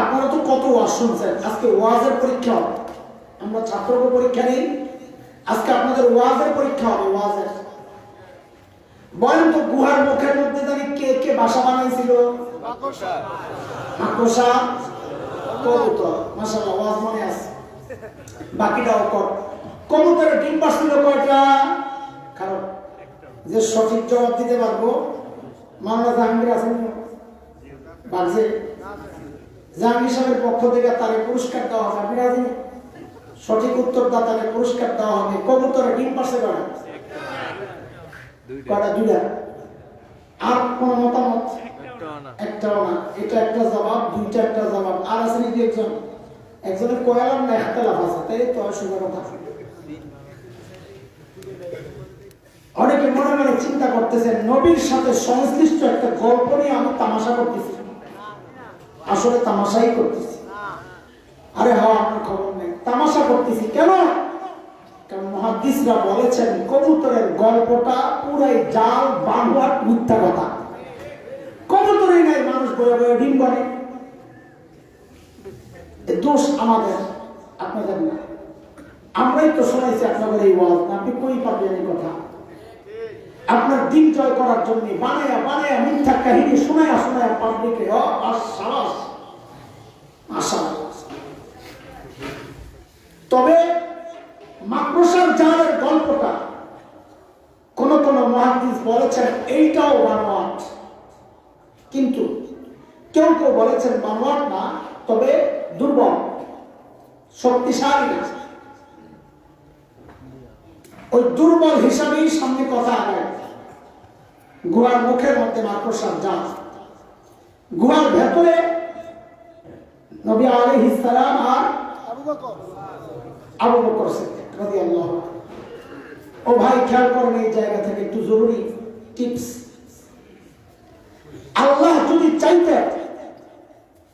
আপনারা তো কত ওয়াজ শুনছেন, আজকে ওয়াজের পরীক্ষা হবে। আমরা ছাত্রকে পরীক্ষা নিই, আজকে আপনাদের ওয়াজের পরীক্ষা হবে। ওয়াজের বলেন তো, গুহার মুখের মধ্যে জানি কে কে বাসা বানাইছিল? মাকড়সা, কবুতর। মাশাআল্লাহ, ওয়াজ মনে আছে, বাকিটাও কর। কবুতরের ডিম পাড়ছিল কয়টা? কারণ যে সঠিক জবাব দিতে পারবো, মাওলানা জাহাঙ্গীর আছেন বাজে, জাহাঙ্গীর সাহেবের পক্ষ থেকে তারে পুরস্কার দেওয়া হবে। আপনি রাজি? সঠিক উত্তরদাতাকে পুরস্কার দেওয়া হবে। কবুতরের ডিম পাশে কয়টা? দুইটা। আর কোন মতামত? একটাও না। এটা একটা জবাব, দুইটা একটা জবাব। আর আছে নাকি একজন? একজনের কয়ালাম না, একতলাফ আছে, তাই তো শুনে কথা। অনেকে মনে মনে চিন্তা করতেছেন নবীর সাথে সংশ্লিষ্ট একটা গল্প নিয়ে আমি তামাশা করতেছি। আসলে তামাশাই করতেছি। আরে হ্যাঁ, আপনার খবর নেই, তামাশা করতেছি। কেন? কারণ মুহাদ্দিসরা বলেছেন কবুতরের গল্পটা পুরাই জাল, বানোয়াট, মিথ্যা কথা। কবুতরই নাই, মানুষ বয়ে বয়ে ডিম বানে। দোষ আমাদের, আপনাদের না। আমরাই তো শোনাইছি আপনাদের এই ওয়াজ, আপনি কই পাবেন এই কথা? আপনার দিন জয় করার জন্য বানায়া বানায়া মিথ্যা কাহিনী শোনায়া শোনায়া পাবলিকে তবে মাকড়সার জালের গল্পটা কোন কোন মুহাদ্দিস বলেছেন এইটাও বানোয়াট, কিন্তু কেউ কেউ বলেছেন বানোয়াট না, তবে দুর্বল, শক্তিশালী না। ওই দুর্বল হিসাবেই সামনে কথা আগায়। গুহার মুখের মধ্যে মাকড়সার জাল, গুহার ভেতরে নবী আলাইহিস সালাম আর আবু বকর সিদ্দিক রাদিয়াল্লাহু আনহু। ও ভাই, খেয়াল করেন এই জায়গা থেকে একটু জরুরি টিপস। আল্লাহ যদি চাইতেন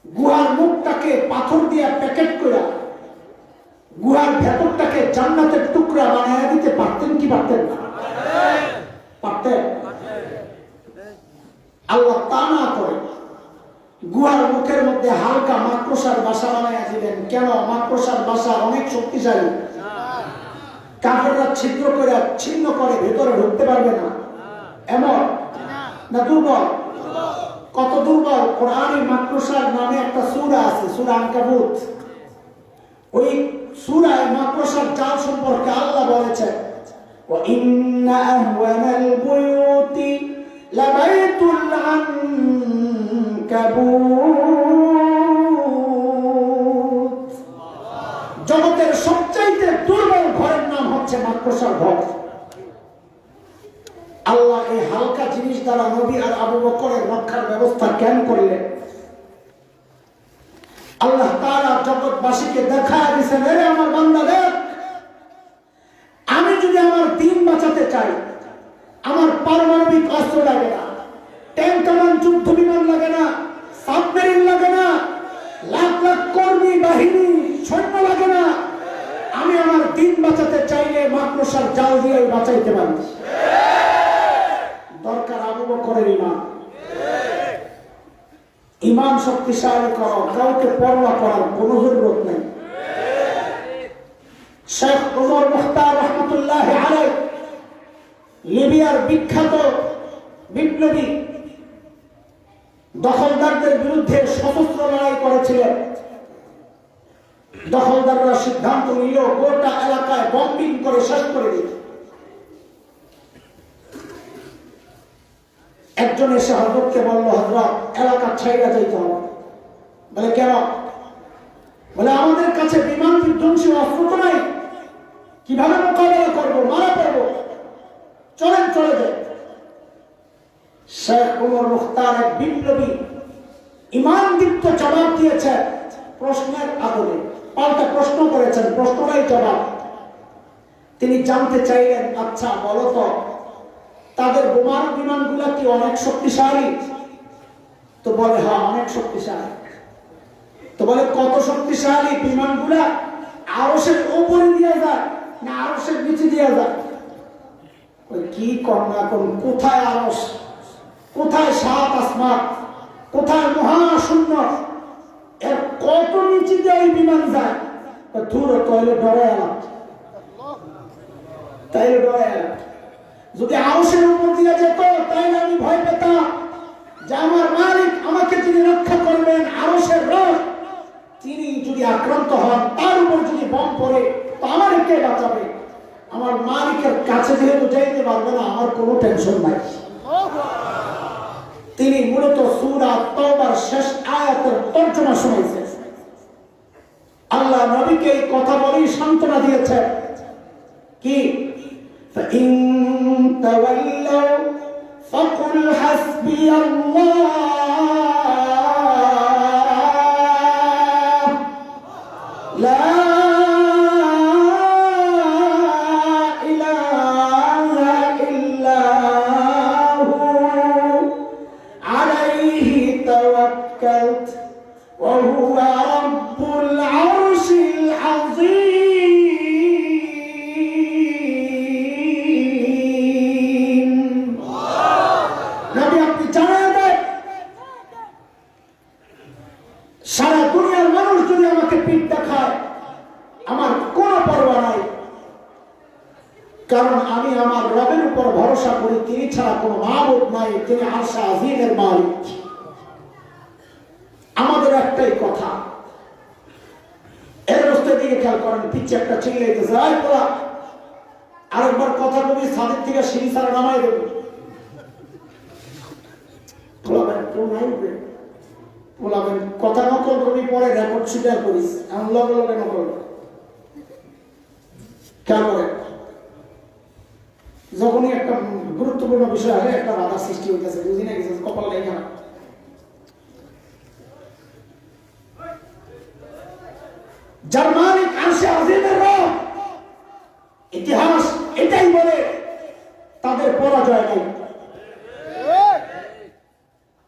গুহার মুখটাকে পাথর দিয়ে প্যাকেট করে গুহার ভেতরটাকে জান্নাতের টুকরা বানিয়ে দিতে পারতেন কি পারতেন না? পারতেন। আল্লাহ তা না করে গুহার মুখের মধ্যে হালকা মাকড়সার বাসা বানায় দিলেন। কেন? মাকড়সার বাসা অনেক শক্তিশালী, কাফেররা ছিদ্র করে ছিন্ন করে ভেতরে ঢুকতে পারবে না। এমন না দুর্বল? কত দুর্বল! কোরআনে মাকড়সার নামে একটা সূরা আছে, সূরা আনকাবুত। ওই সূরায় মাকড়সার জাল সম্পর্কে আল্লাহ বলেছেন, ওয়া ইন্না আহওয়ানাল বুয়ুতি লাবাইতুল আনকাবুত। জগতের সবচাইতে দুর্বল ঘরের নাম হচ্ছে মাকড়সার ঘর। আল্লাহ এই হালকা জিনিস দ্বারা নবী আর আবু বকরের রক্ষার ব্যবস্থা কেন করলেন? আল্লাহ তাআলা জগৎবাসীকে দেখায় দিয়েছেন, এরে আমার বান্দা দেখ, আমি যদি আমার দিন বাঁচাতে চাই, আমার পারমাণবিক অস্ত্র লাগে না, ট্যাঙ্ক কামান যুদ্ধ বিমান লাগে না, সাবমেরিন লাগে না, লাখ লাখ কর্মী বাহিনী সৈন্য লাগে না। আমি আমার দিন বাঁচাতে চাইলে মাকড়সার জাল দিয়ে বাঁচাইতে পারি। দরকার আবু বকরের ঈমান। ঈমান শক্তিশালী করো, কাউকে পরোয়া করার কোনো জরুরত নেই। শেখ ওমর মুখতার রহমতুল্লাহ আলাইহি লিবিয়ার বিখ্যাত বিপ্লবী, দখলদারদের বিরুদ্ধে সশস্ত্র লড়াই করেছিলেন। দখলদাররা সিদ্ধান্ত নিল গোটা এলাকায় বম্বিং করে শেষ করে দিল। একজন এসে হযরতকে বলল, হযরত এলাকা ছাইড়া যাইতে হবে। বলে কেন? বলে আমাদের কাছে বিমান বিধ্বংসী অস্ত্র তো নাই, কিভাবে মোকাবেলা করবো, মারা পড়বো, চলেন চলে যাই। শেখ ওমর মুখতার এক বিপ্লবী ঈমানদীপ্ত জবাব দিয়েছেন। প্রশ্নের আদলে পাল্টা প্রশ্ন করেছেন, প্রশ্নটাই জবাব। তিনি জানতে চাইলেন, আচ্ছা বলো তো, তাদের বোমার বিমানগুলা কি অনেক শক্তিশালী? তো বলে হ্যাঁ অনেক শক্তিশালী। তো বলে কত শক্তিশালী বিমানগুলা? আরশের উপরে দিয়ে যায় না আরশের নিচে দিয়ে যায়? কি কন্যা কোন, কোথায় আরশ, কোথায় সাত আসমান, কোথায় মহাশূন্য, এর কত নিচে দিয়ে এই বিমান যায়? ধুর, তাইলে ডরে এলাম, তাইলে ডরে এলাম। যদি আরশের উপর দিয়ে যেত তাইলে আমি ভয় পেতাম যে আমার মালিক আমাকে যিনি রক্ষা করবেন, আরশের রব, তিনি যদি আক্রান্ত হন, তার উপর যদি বম পড়ে, তো আমার কে বাঁচাবে? আমার মালিকের কাছে যেহেতু যাইতে পারবে না, আমার কোনো টেনশন নাই। তিনি মূলত সূরা তাওবার শেষ আয়াতের তর্জমা শুনাইছেন। আল্লাহ নবীকে এই কথা বলেই সান্ত্বনা দিয়েছেন কি, فإن تولوا فقل حسبي الله لا إله إلا هو عليه توكلت وهو رب العرش العظيم। সারা দুনিয়ার মানুষ যদি আমাকে পিঠ দেখায়, আমার কোনো পরোয়া নাই, কারণ আমি আমার রবের উপর ভরসা করি, তিনি ছাড়া কোনো মাবুদ নাই, তিনি আরশে আজিমের মালিক। আমাদের একটাই কথা, এর রাস্তার দিকে খেয়াল করেন, পিচ্ছে একটা চিল্লাইতেছে, আয় পোলা আরেকবার কথা কবি, ছাদের থেকে সিঁড়ি ছাড়া নামাই দেবে, কেউ নাই বলাবেন কথা নকল করবি, পরে রেকর্ড স্বীকার করিস, এমন লগে লগে নকল কেন? যখনই একটা গুরুত্বপূর্ণ বিষয় হয় একটা বাধা সৃষ্টি হইতেছে, বুঝি না কিছু কপাল লেখা। যার মালিক আরশে আজিমের রব, ইতিহাস এটাই বলে তাদের পরাজয় নেই।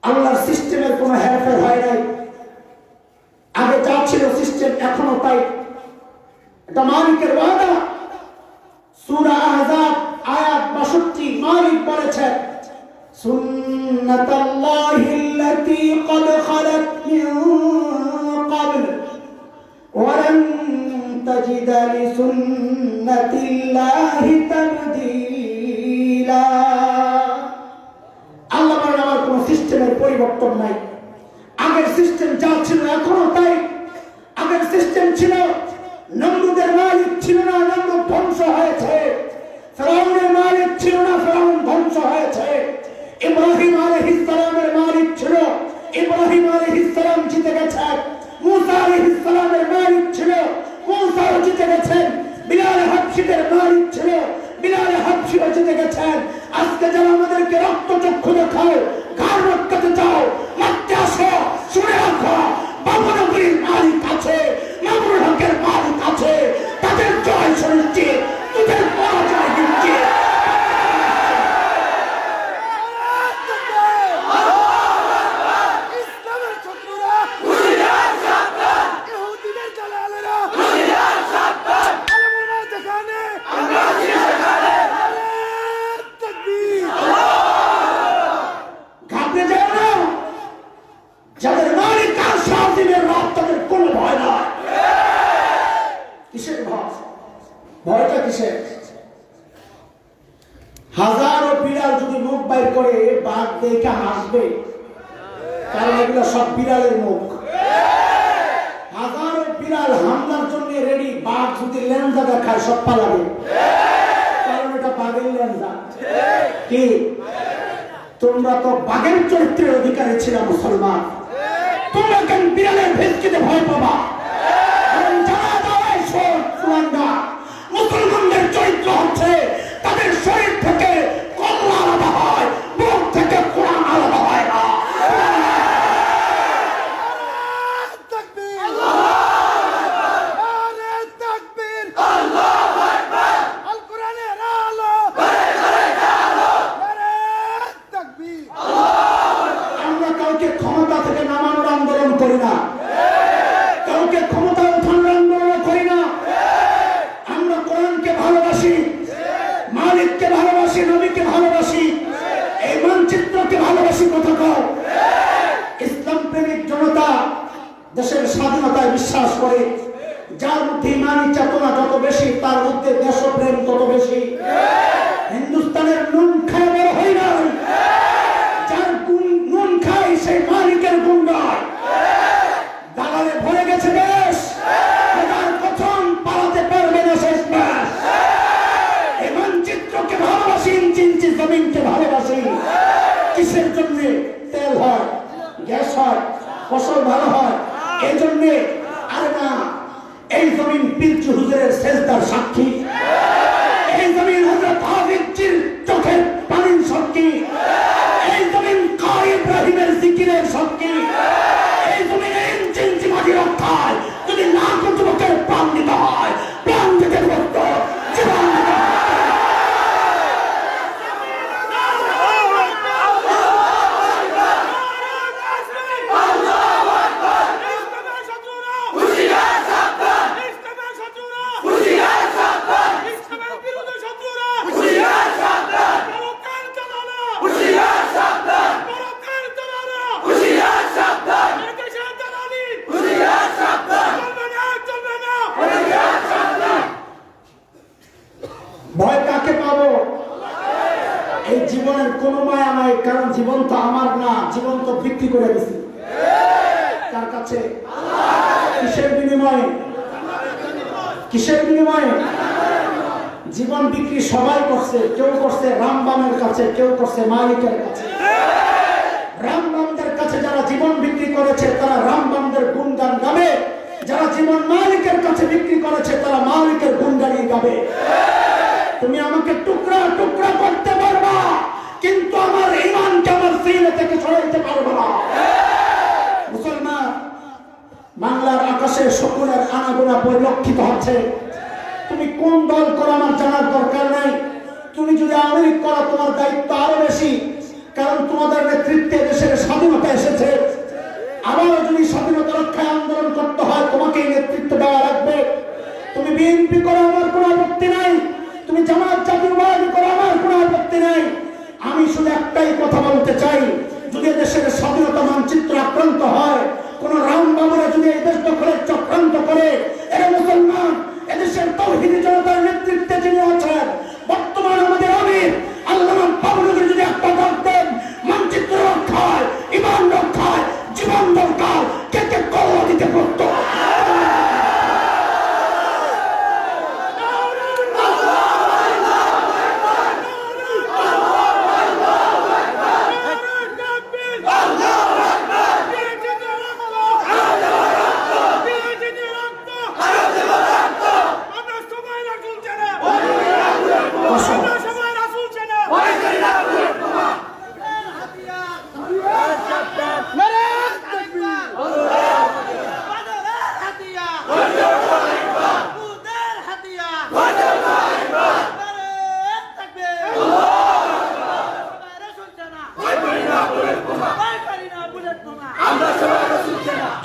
আল্লাহর সিস্টেমের কোনো হেরফের হয় নাই। আগে যা ছিল সিস্টেম এখনো তাই। এটা মালিকের ওয়াদা। সূরা আহজাব আয়াত 62 মালিক বলেছেন, সুন্নাতাল্লাহিল্লাতী ক্বাদ খালাত মিন ক্বাবল ওয়া লান তাজিদা লিসুন্নাতিল্লাহি তাবদীলা। আল্লাহ বলেন আমার কোন সিস্টেমের পরিবর্তন নাই। আগের সিস্টেম যা ছিল এখনো তাই। আগের সিস্টেম ছিল নমরুদের মালিক ছিল না, নমরুদ ধ্বংস হয়েছে। ফেরাউনের মালিক ছিল না, ফেরাউন ধ্বংস হয়েছে। ইব্রাহিম আলাইহিস সালামের মালিক ছিল, ইব্রাহিম আলাইহিস সালাম জিতে গেছেন। মুসা আলাইহিস সালামের মালিক ছিল, মুসাও জিতে গেছেন। বিলাল হাবশীদের মালিক ছিল, বিলাল হাবশীও জিতে গেছেন। আজকে যারা আমাদেরকে রক্তচক্ষু দেখাও, ঘাড় রক্তাতে চাও, মারতে আসো, শুনে রাখো বাবনগরীর মালিক আছে, মামুনুল হকের মালিক আছে। তাদের জয় সুনিশ্চিত, তোদের পরাজয় নিশ্চিত। যাদের মালিক আরশে আজিমের রব, তাদের কোনো ভয় নয়। কিসের ভয়? ভয়টা কিসের? হাজারো বিড়াল যদি মুখ বাইর করে, বাঘ দেখে হাসবে, কারণ এগুলো সব বিড়ালের মুখ। হাজারো বিড়াল হামলার জন্য রেডি, বাঘ যদি লেঞ্জা দেখায় সব পালাবে, কারণ এটা বাঘের লেঞ্জা। কি তোমরা তো বাঘের চরিত্রের অধিকারী ছিল মুসলমান, তোমরা কেন বিড়ালের ভেদকিতে ভয় পাবা? মুসলমানদের চরিত্র হচ্ছে তাদের শরীর থেকে কল্লা আলাদা হয়, মুখ থেকে কোরআন আলাদা হয় না। আমরা কাউকে ক্ষমতা থেকে নামানোর আন্দোলন করি না, কাউকে ক্ষমতা উঠানোর আন্দোলন করি না। আমরা কোরআনকে ভালোবাসি, মালিককে ভালোবাসি, নবীকে ভালোবাসি, এই মানচিত্রকে ভালোবাসি। কথা কও। ইসলাম প্রেমিক জনতা দেশের স্বাধীনতায় বিশ্বাস করে। যার মধ্যে ইমানি চেতনা যত বেশি, তার মধ্যে দেশপ্রেম তত বেশি। হিন্দুস্তানের নুন খায় বড় হয় না, যার নুন খায় সেই মালিকের গুণ গায়। দালালে ভরে গেছে দেশ, খোদার কসম পালাতে পারবে না শেষ মাস। এই মানচিত্রকে ভালোবাসি, ইঞ্চি ইঞ্চি জমিনকে ভালোবাসি। কিসের জন্য? তেল হয়, গ্যাস হয়, ফসল ভালো হয়, এই জন্যে। আরে না, এই জমিন পীরচু হুজুরের সেজদার সাক্ষী, এই জমিন হযরত হাফিজের চোখের পানির সাক্ষী, এই জমিন কারি ইব্রাহিমের জিকিরের সাক্ষী, এই জমিনে ইঞ্চি ইঞ্চি মাটি রক্ষায় যদি লাখ যুবকের প্রাণ দিতে হয়, প্রাণ দিতে প্রস্তুত, জীবন দিতে ভয় কাকে পাবো? এই জীবনের কোনো মায়া নাই, কারণ জীবন তো আমার না, জীবন তো বিক্রি করে দিছি। কার কাছে? কিসের বিনিময়ে? কিসের বিনিময়ে? জীবন বিক্রি সবাই করছে। কেউ করছে রামবামের কাছে, কেউ করছে মালিকের কাছে। রামবামদের কাছে যারা জীবন বিক্রি করেছে তারা রামবামদের গুণগান গাবে, যারা জীবন মালিকের কাছে বিক্রি করেছে তারা মালিকের গুণগানই গাবে। তুমি আমাকে টুকরা টুকরা করতে পারবা, কিন্তু আমার ঈমানকে আমার সিনা থেকে সরাইতে পারবে না। মুসলমান, বাংলার আকাশে শকুনের আনাগোনা পরিলক্ষিত হচ্ছে। তুমি কোন দল করো আমার জানার দরকার নাই। তুমি যদি আওয়ামী লীগ করো তোমার দায়িত্ব আরো বেশি, কারণ তোমাদের নেতৃত্বে দেশের স্বাধীনতা এসেছে। আবারও যদি স্বাধীনতা রক্ষায় আন্দোলন করতে হয় তোমাকেই নেতৃত্ব দেওয়া লাগবে। তুমি বিএনপি করো আমার কোনো আপত্তি নাই, তুমি জামাত জাতীয়তাবাদী করো আমার কোনো আপত্তি নাই। আমি শুধু একটাই কথা বলতে চাই, যদি দেশের স্বাধীনতা মানচিত্র আক্রান্ত হয়, কোন রামবাবুরা যদি এই দেশ দখলের চক্রান্ত করে, এরা মুসলমান এদেশের তাওহীদি জনতার নেতৃত্বে যিনি আছেন বর্তমান আমাদের আমির আল্লামা বাবুলকে যদি একটা ডাক দেন, মানচিত্র রক্ষায়, ঈমান রক্ষায় জীবন দরকার, কে কে কল্লা দিতে পারত?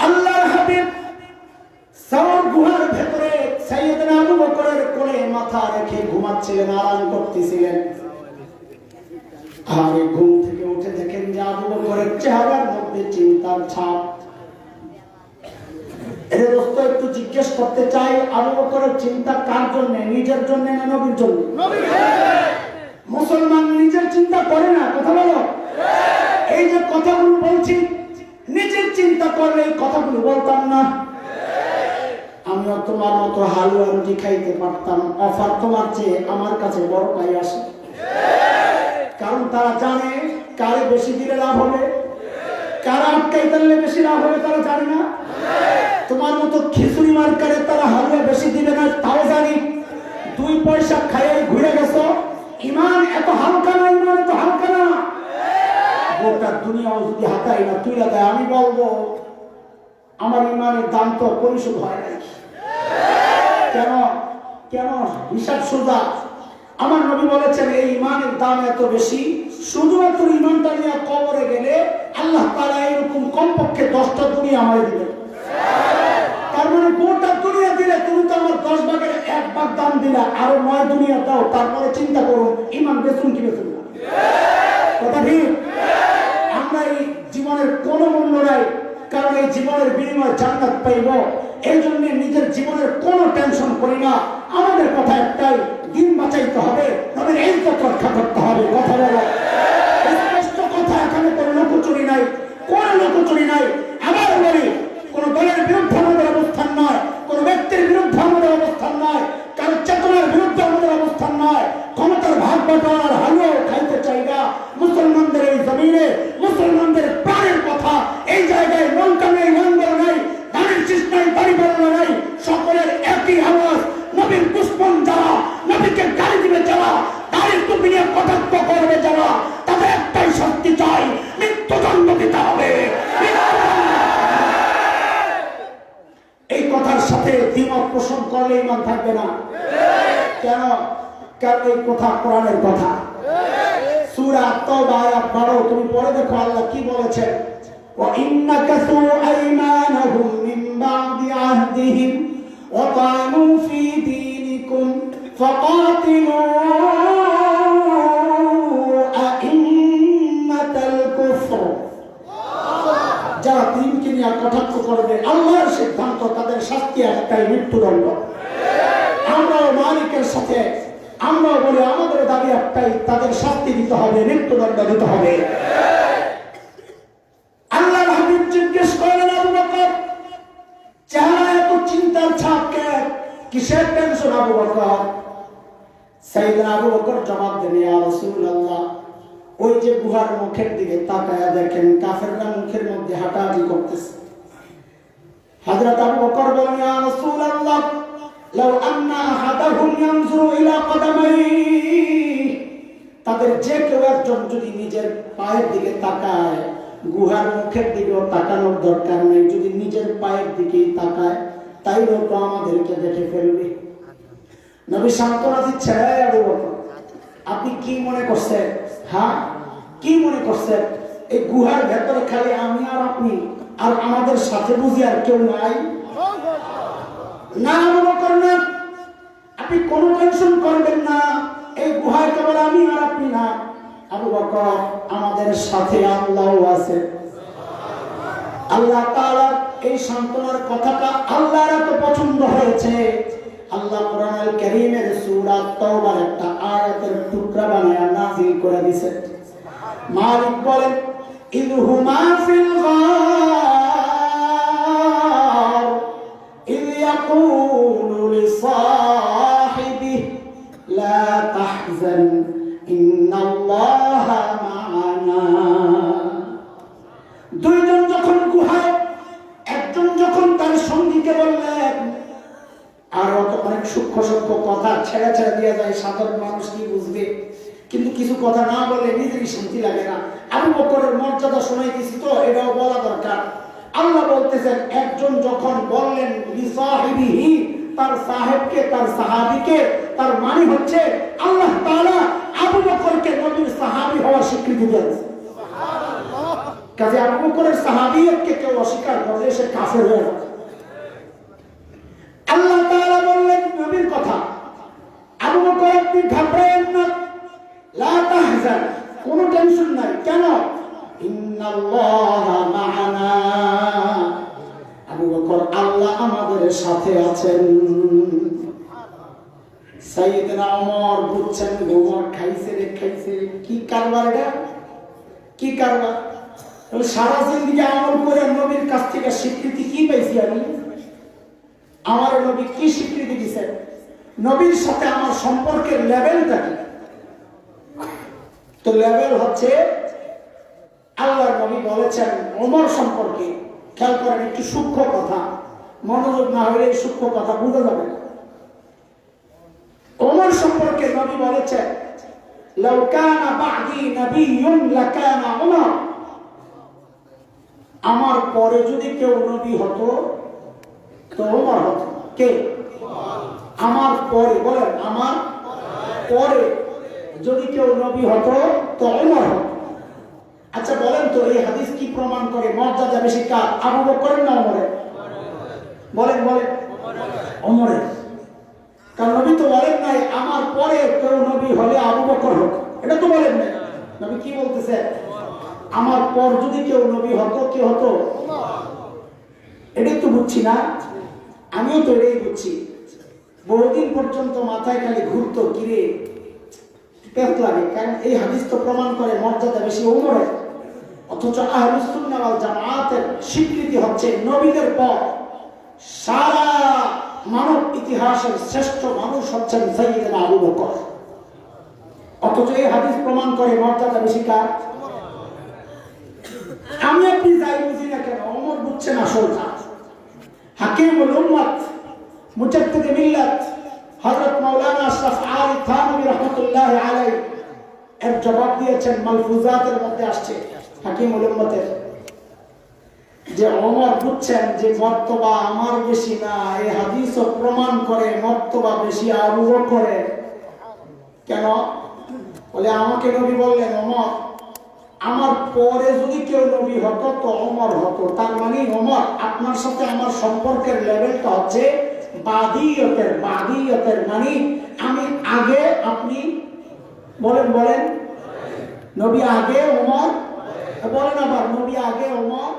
আল্লাহর হাবিব সাওর গুহার ভেতরে সাইয়েদনা আবু বকরের কোলে মাথা রেখে ঘুমাচ্ছিলেন, আরাম করতেছিলেন। আর ঘুম থেকে উঠে দেখেন যে আবু বকরের চেহারার মধ্যে চিন্তার ছাপ। এর দোস্ত একটু জিজ্ঞেস করতে চাই, আবু বকরের চিন্তা কার জন্য? নিজের জন্য না নবীর জন্য? মুসলমান নিজের চিন্তা করে না, কথা বলো। এই যে কথাগুলো বলছি, নিজের চিন্তা করলে এই কথাগুলো বলতাম না। আমিও তোমার মতো হালুয়া রুটি খাইতে পারতাম, অফার তোমার চেয়ে আমার কাছে বড় পাই আসে। কারণ তারা জানে কারে বেশি দিলে লাভ হবে, কারা আটকাই দিলে বেশি লাভ হবে তারা জানে না। তোমার মতো খিচুড়ি মার্কারে তারা হালুয়া বেশি দিবে না তাও জানি। 2 পয়সা খাইয়ে ঘুরে গেছো। ঈমান এত হালকা না, ঈমান এত হালকা না। গোটা দুনিয়াও যদি হাতাই না তুইলা দেয়, আমি বলবো আমার ঈমানের দাম তো পরিশোধ হয় নাই। কেন কেন? হিসাব সোজা। আমার নবী বলেছেন এই ঈমানের দাম এত বেশি, শুধুমাত্র ঈমানটা নিয়ে কবরে গেলে আল্লাহ তাআলা এরকম কমপক্ষে 10টা দুনিয়া আমায় দিবেন। তার মানে গোটা দুনিয়া দিলে তুমি তো আমার 10 ভাগের 1 ভাগ দাম দিলা, আরো 9 দুনিয়া দাও, তারপরে চিন্তা করো ঈমান বেচুন কি বেচুন না। কথা ঠিক? আমরা এই জীবনের কোনো মূল্য নাই, কারণ এই জীবনের বিনিময়ে জান্নাত পাইব। এই জন্য নিজের জীবনের কোনো টেনশন করি না। আমাদের কথা একটাই, দিন বাঁচাইতে হবে, নবীর ইজ্জত রক্ষা করতে হবে। কথা বলো, স্পষ্ট কথা। এখানে কোনো লুকোচুরি নাই, কোনো লুকোচুরি নাই। আবার বলি, কোন দলের বিরুদ্ধে আমাদের অবস্থান নয়, কোন ব্যক্তির বিরুদ্ধে আমাদের অবস্থান নয়, কারণ চেতনার বিরুদ্ধে আমাদের অবস্থান নয়। ক্ষমতার ভাগ বাটোয়ারার হালুয়াও খাইতে চাই না। মুসলমানদের এই জমিনে মুসলমানদের প্রাণের কথা, এই জায়গায় নৌকা নেই, লঙ্গর নাই, ধানের শীষ নাই, দাড়িপাল্লা নাই, সকলের একই আওয়াজ। নবীর দুশমন যারা, নবীকে গালি দিবে যারা, দাড়ির টুপি নিয়ে কটাক্ষ করবে যারা, তাদের একটাই শাস্তি চাই, মৃত্যুদণ্ড দিতে হবে। এই কথার সাথে দ্বিমত পোষণ করলে ঈমান থাকবে না। কেন? কারণ এই কথা কোরআনের কথা। সূরা তাওবা আয়াত 12 তুমি পড়ে দেখো আল্লাহ কি বলেছেন। ওয়া ইন্নাকাসু আইমানাহুম মিন বা'দি আহদিহিম ওয়া তানু ফি দীনিকুম ফাকাতিলু আইম্মাতাল কুফর। যারা দিনকে নিয়ে কটাক্ষ করবে, আল্লাহর সিদ্ধান্ত তাদের শাস্তি একটাই, মৃত্যুদণ্ড। আমরাও মালিকের সাথে আমরাও বলি আমাদের দাবি একটাই, তাদের শাস্তি দিতে হবে, মৃত্যুদণ্ড দিতে হবে। আল্লাহর হাবিব জিজ্ঞেস করলেন, আবু বকর চেহারা এত চিন্তার ছাপ কেন, কিসের টেনশন আবু বকর? সাইয়েদনা আবু বকর জবাব দেন, ইয়া রাসূলুল্লাহ, ওই যে গুহার মুখের দিকে তাকায়া দেখেন কাফেররা মুখের মধ্যে হাঁটাহাঁটি করতেছে। হযরত আবু বকর বলেন, ইয়া রাসূলুল্লাহ লাউ আন্না আহাদাহুম ইয়ানজুরু ইলা কদামাই তাদের যে কেউ একজন যদি নিজের পায়ের দিকে তাকায়, গুহার মুখের দিকেও তাকানোর দরকার নেই, যদি নিজের পায়ের দিকেই তাকায় তাইলেও তো আমাদেরকে দেখে ফেলবে। নবী সান্ত্বনা দিচ্ছেন, আবু বকর আপনি কি মনে করছেন? হ্যাঁ, কি মনে করছেন এই গুহার ভেতরে খালি আমি আর আপনি, আর আমাদের সাথে বুঝি আর কেউ নাই? না আবু বকর না, আপনি কোনো টেনশন করবেন না, এই গুহায় কেবল আমি আর আপনি না, আবু বকর আমাদের সাথে আল্লাহও আছে। আল্লাহ তাআলা এই সান্ত্বনার কথাটা আল্লাহর এত পছন্দ হয়েছে, আল্লাহ কোরআনুল কারীমের সূরা তাওবার একটা আয়াতের টুকরা বানায়া নাযিল করে দিয়েছে। মালিক বলেন, ইযহুমা ফিল গার ইয ইয়াকুলু লিসাহিবিহি লা তাহজান ইন্নাল্লাহা মা'ানা। দুইজন যখন গুহায়, একজন যখন তার সঙ্গীকে বললেন, আর অনেক সূক্ষ্ম সূক্ষ্ম কথা ছেড়ে ছেড়ে দিয়ে যায়, সাধারণ মানুষ কি বুঝবে, কিন্তু কিছু কথা না বলে নিজেরই শান্তি লাগে না। আবু বকরের মর্যাদা শোনাই দিছি তো এটাও বলা দরকার। আল্লাহ বলতেছেন, একজন যখন বললেন লিসাহিবিহি, তার সাহেবকে, তার সাহাবীকে, তার মানে হচ্ছে আল্লাহ তাআলা আবু বকরকে নবীর সাহাবী হওয়ার স্বীকৃতি দিয়েছেন। কাজে আবু বকরের সাহাবিয়তকে কেউ অস্বীকার করলে সে কাফের হয়ে যাবে। আল্লাহ তাআলা বললেন নবীর কথা, আবু বকর আপনি ঘাবড়াবেন না, লা তাহজান, কোনো টেনশন নাই। কেন? ইন্নাল্লাহা মা'ানা, আবু বকর আল্লাহ আমাদের সাথে আছেন। সাইয়েদনা ওমর বুঝছেন, ওমর খাইছে রে খাইছে, কি কারবার এটা, কি কারবার? সারা জিন্দেগি আমল করে নবীর কাছ থেকে স্বীকৃতি কি পাইছি আমি? আমার নবী কি স্বীকৃতি দিয়েছেন? নবীর সাথে আমার সম্পর্কের লেভেলটা কি? তো লেভেল হচ্ছে, আল্লাহর নবী বলেছেন ওমর সম্পর্কে, খেয়াল করেন একটু সূক্ষ্ম কথা, মনোযোগ না হলে এই সূক্ষ্ম কথা বুঝা যাবে না। ওমর সম্পর্কে নবী বলেছেন, লাউ কানা বা'দি নাবিয়্যুন লাকানা ওমর, আমার পরে যদি কেউ নবী হতো তো ওমর হতো। কে? আমার পরে, বলেন আমার পরে যদি কেউ নবী হতো তো ওমর হতো। আচ্ছা বলেন তো এই হাদিস কি প্রমাণ করে মর্যাদা বেশি কার, আবু বকরের না ওমরের? বলেন বলেন, ওমরের। কারণ নবী তো বলেন নাই আমার পরে কেউ নবী হলে আবু বকর হতো, এটা তো বলেন নাই। নবী কি বলতেছে? আমার পর যদি কেউ নবী হতো, কে হতো? এটাই তো বুঝছি না, আমিও তো এটাই বুঝছি। বহুদিন পর্যন্ত মাথায় খালি ঘুরতো, কিরে পেট লাগে, কারণ এই হাদিস তো প্রমাণ করে মর্যাদা বেশি ওমরের। অথচ আহলুস সুন্নাহ ওয়াল জামাতের স্বীকৃতি হচ্ছে নবীদের পর সারা মানব ইতিহাসের শ্রেষ্ঠ মানুষ হচ্ছেন সাইয়েদনা আবু বকর। অথচ এই হাদিস প্রমাণ করে মর্যাদা বেশি কার? আমি আপনি যাই বুঝি না কেন, ওমর বুঝছেন আসলটা। হাকিমুল উম্মত, মুজাদ্দিদ মিল্লাত হযরত মাওলানা আশরাফ আলী থানভী রাহমাতুল্লাহি আলাইহি এর জবাব দিয়েছেন, মালফুজাতের মধ্যে আসছে হাকিমুল উম্মতের, যে ওমর বুঝছেন যে মর্তবা আমার বেশি না, এই হাদিসও প্রমাণ করে মর্তবা বেশি আবু বকরের। কেন? বলে আমাকে নবী বললেন ওমর, আমার পরে যদি কেউ নবী হতো তো ওমর হতো। তার মানে ওমর আপনার সাথে আমার সম্পর্কের লেভেলটা হচ্ছে বাদিয়তের। বাদিয়তের মানে আমি আগে, আপনি বলেন বলেন, নবী আগে ওমর, বলেন আবার নবী আগে ওমর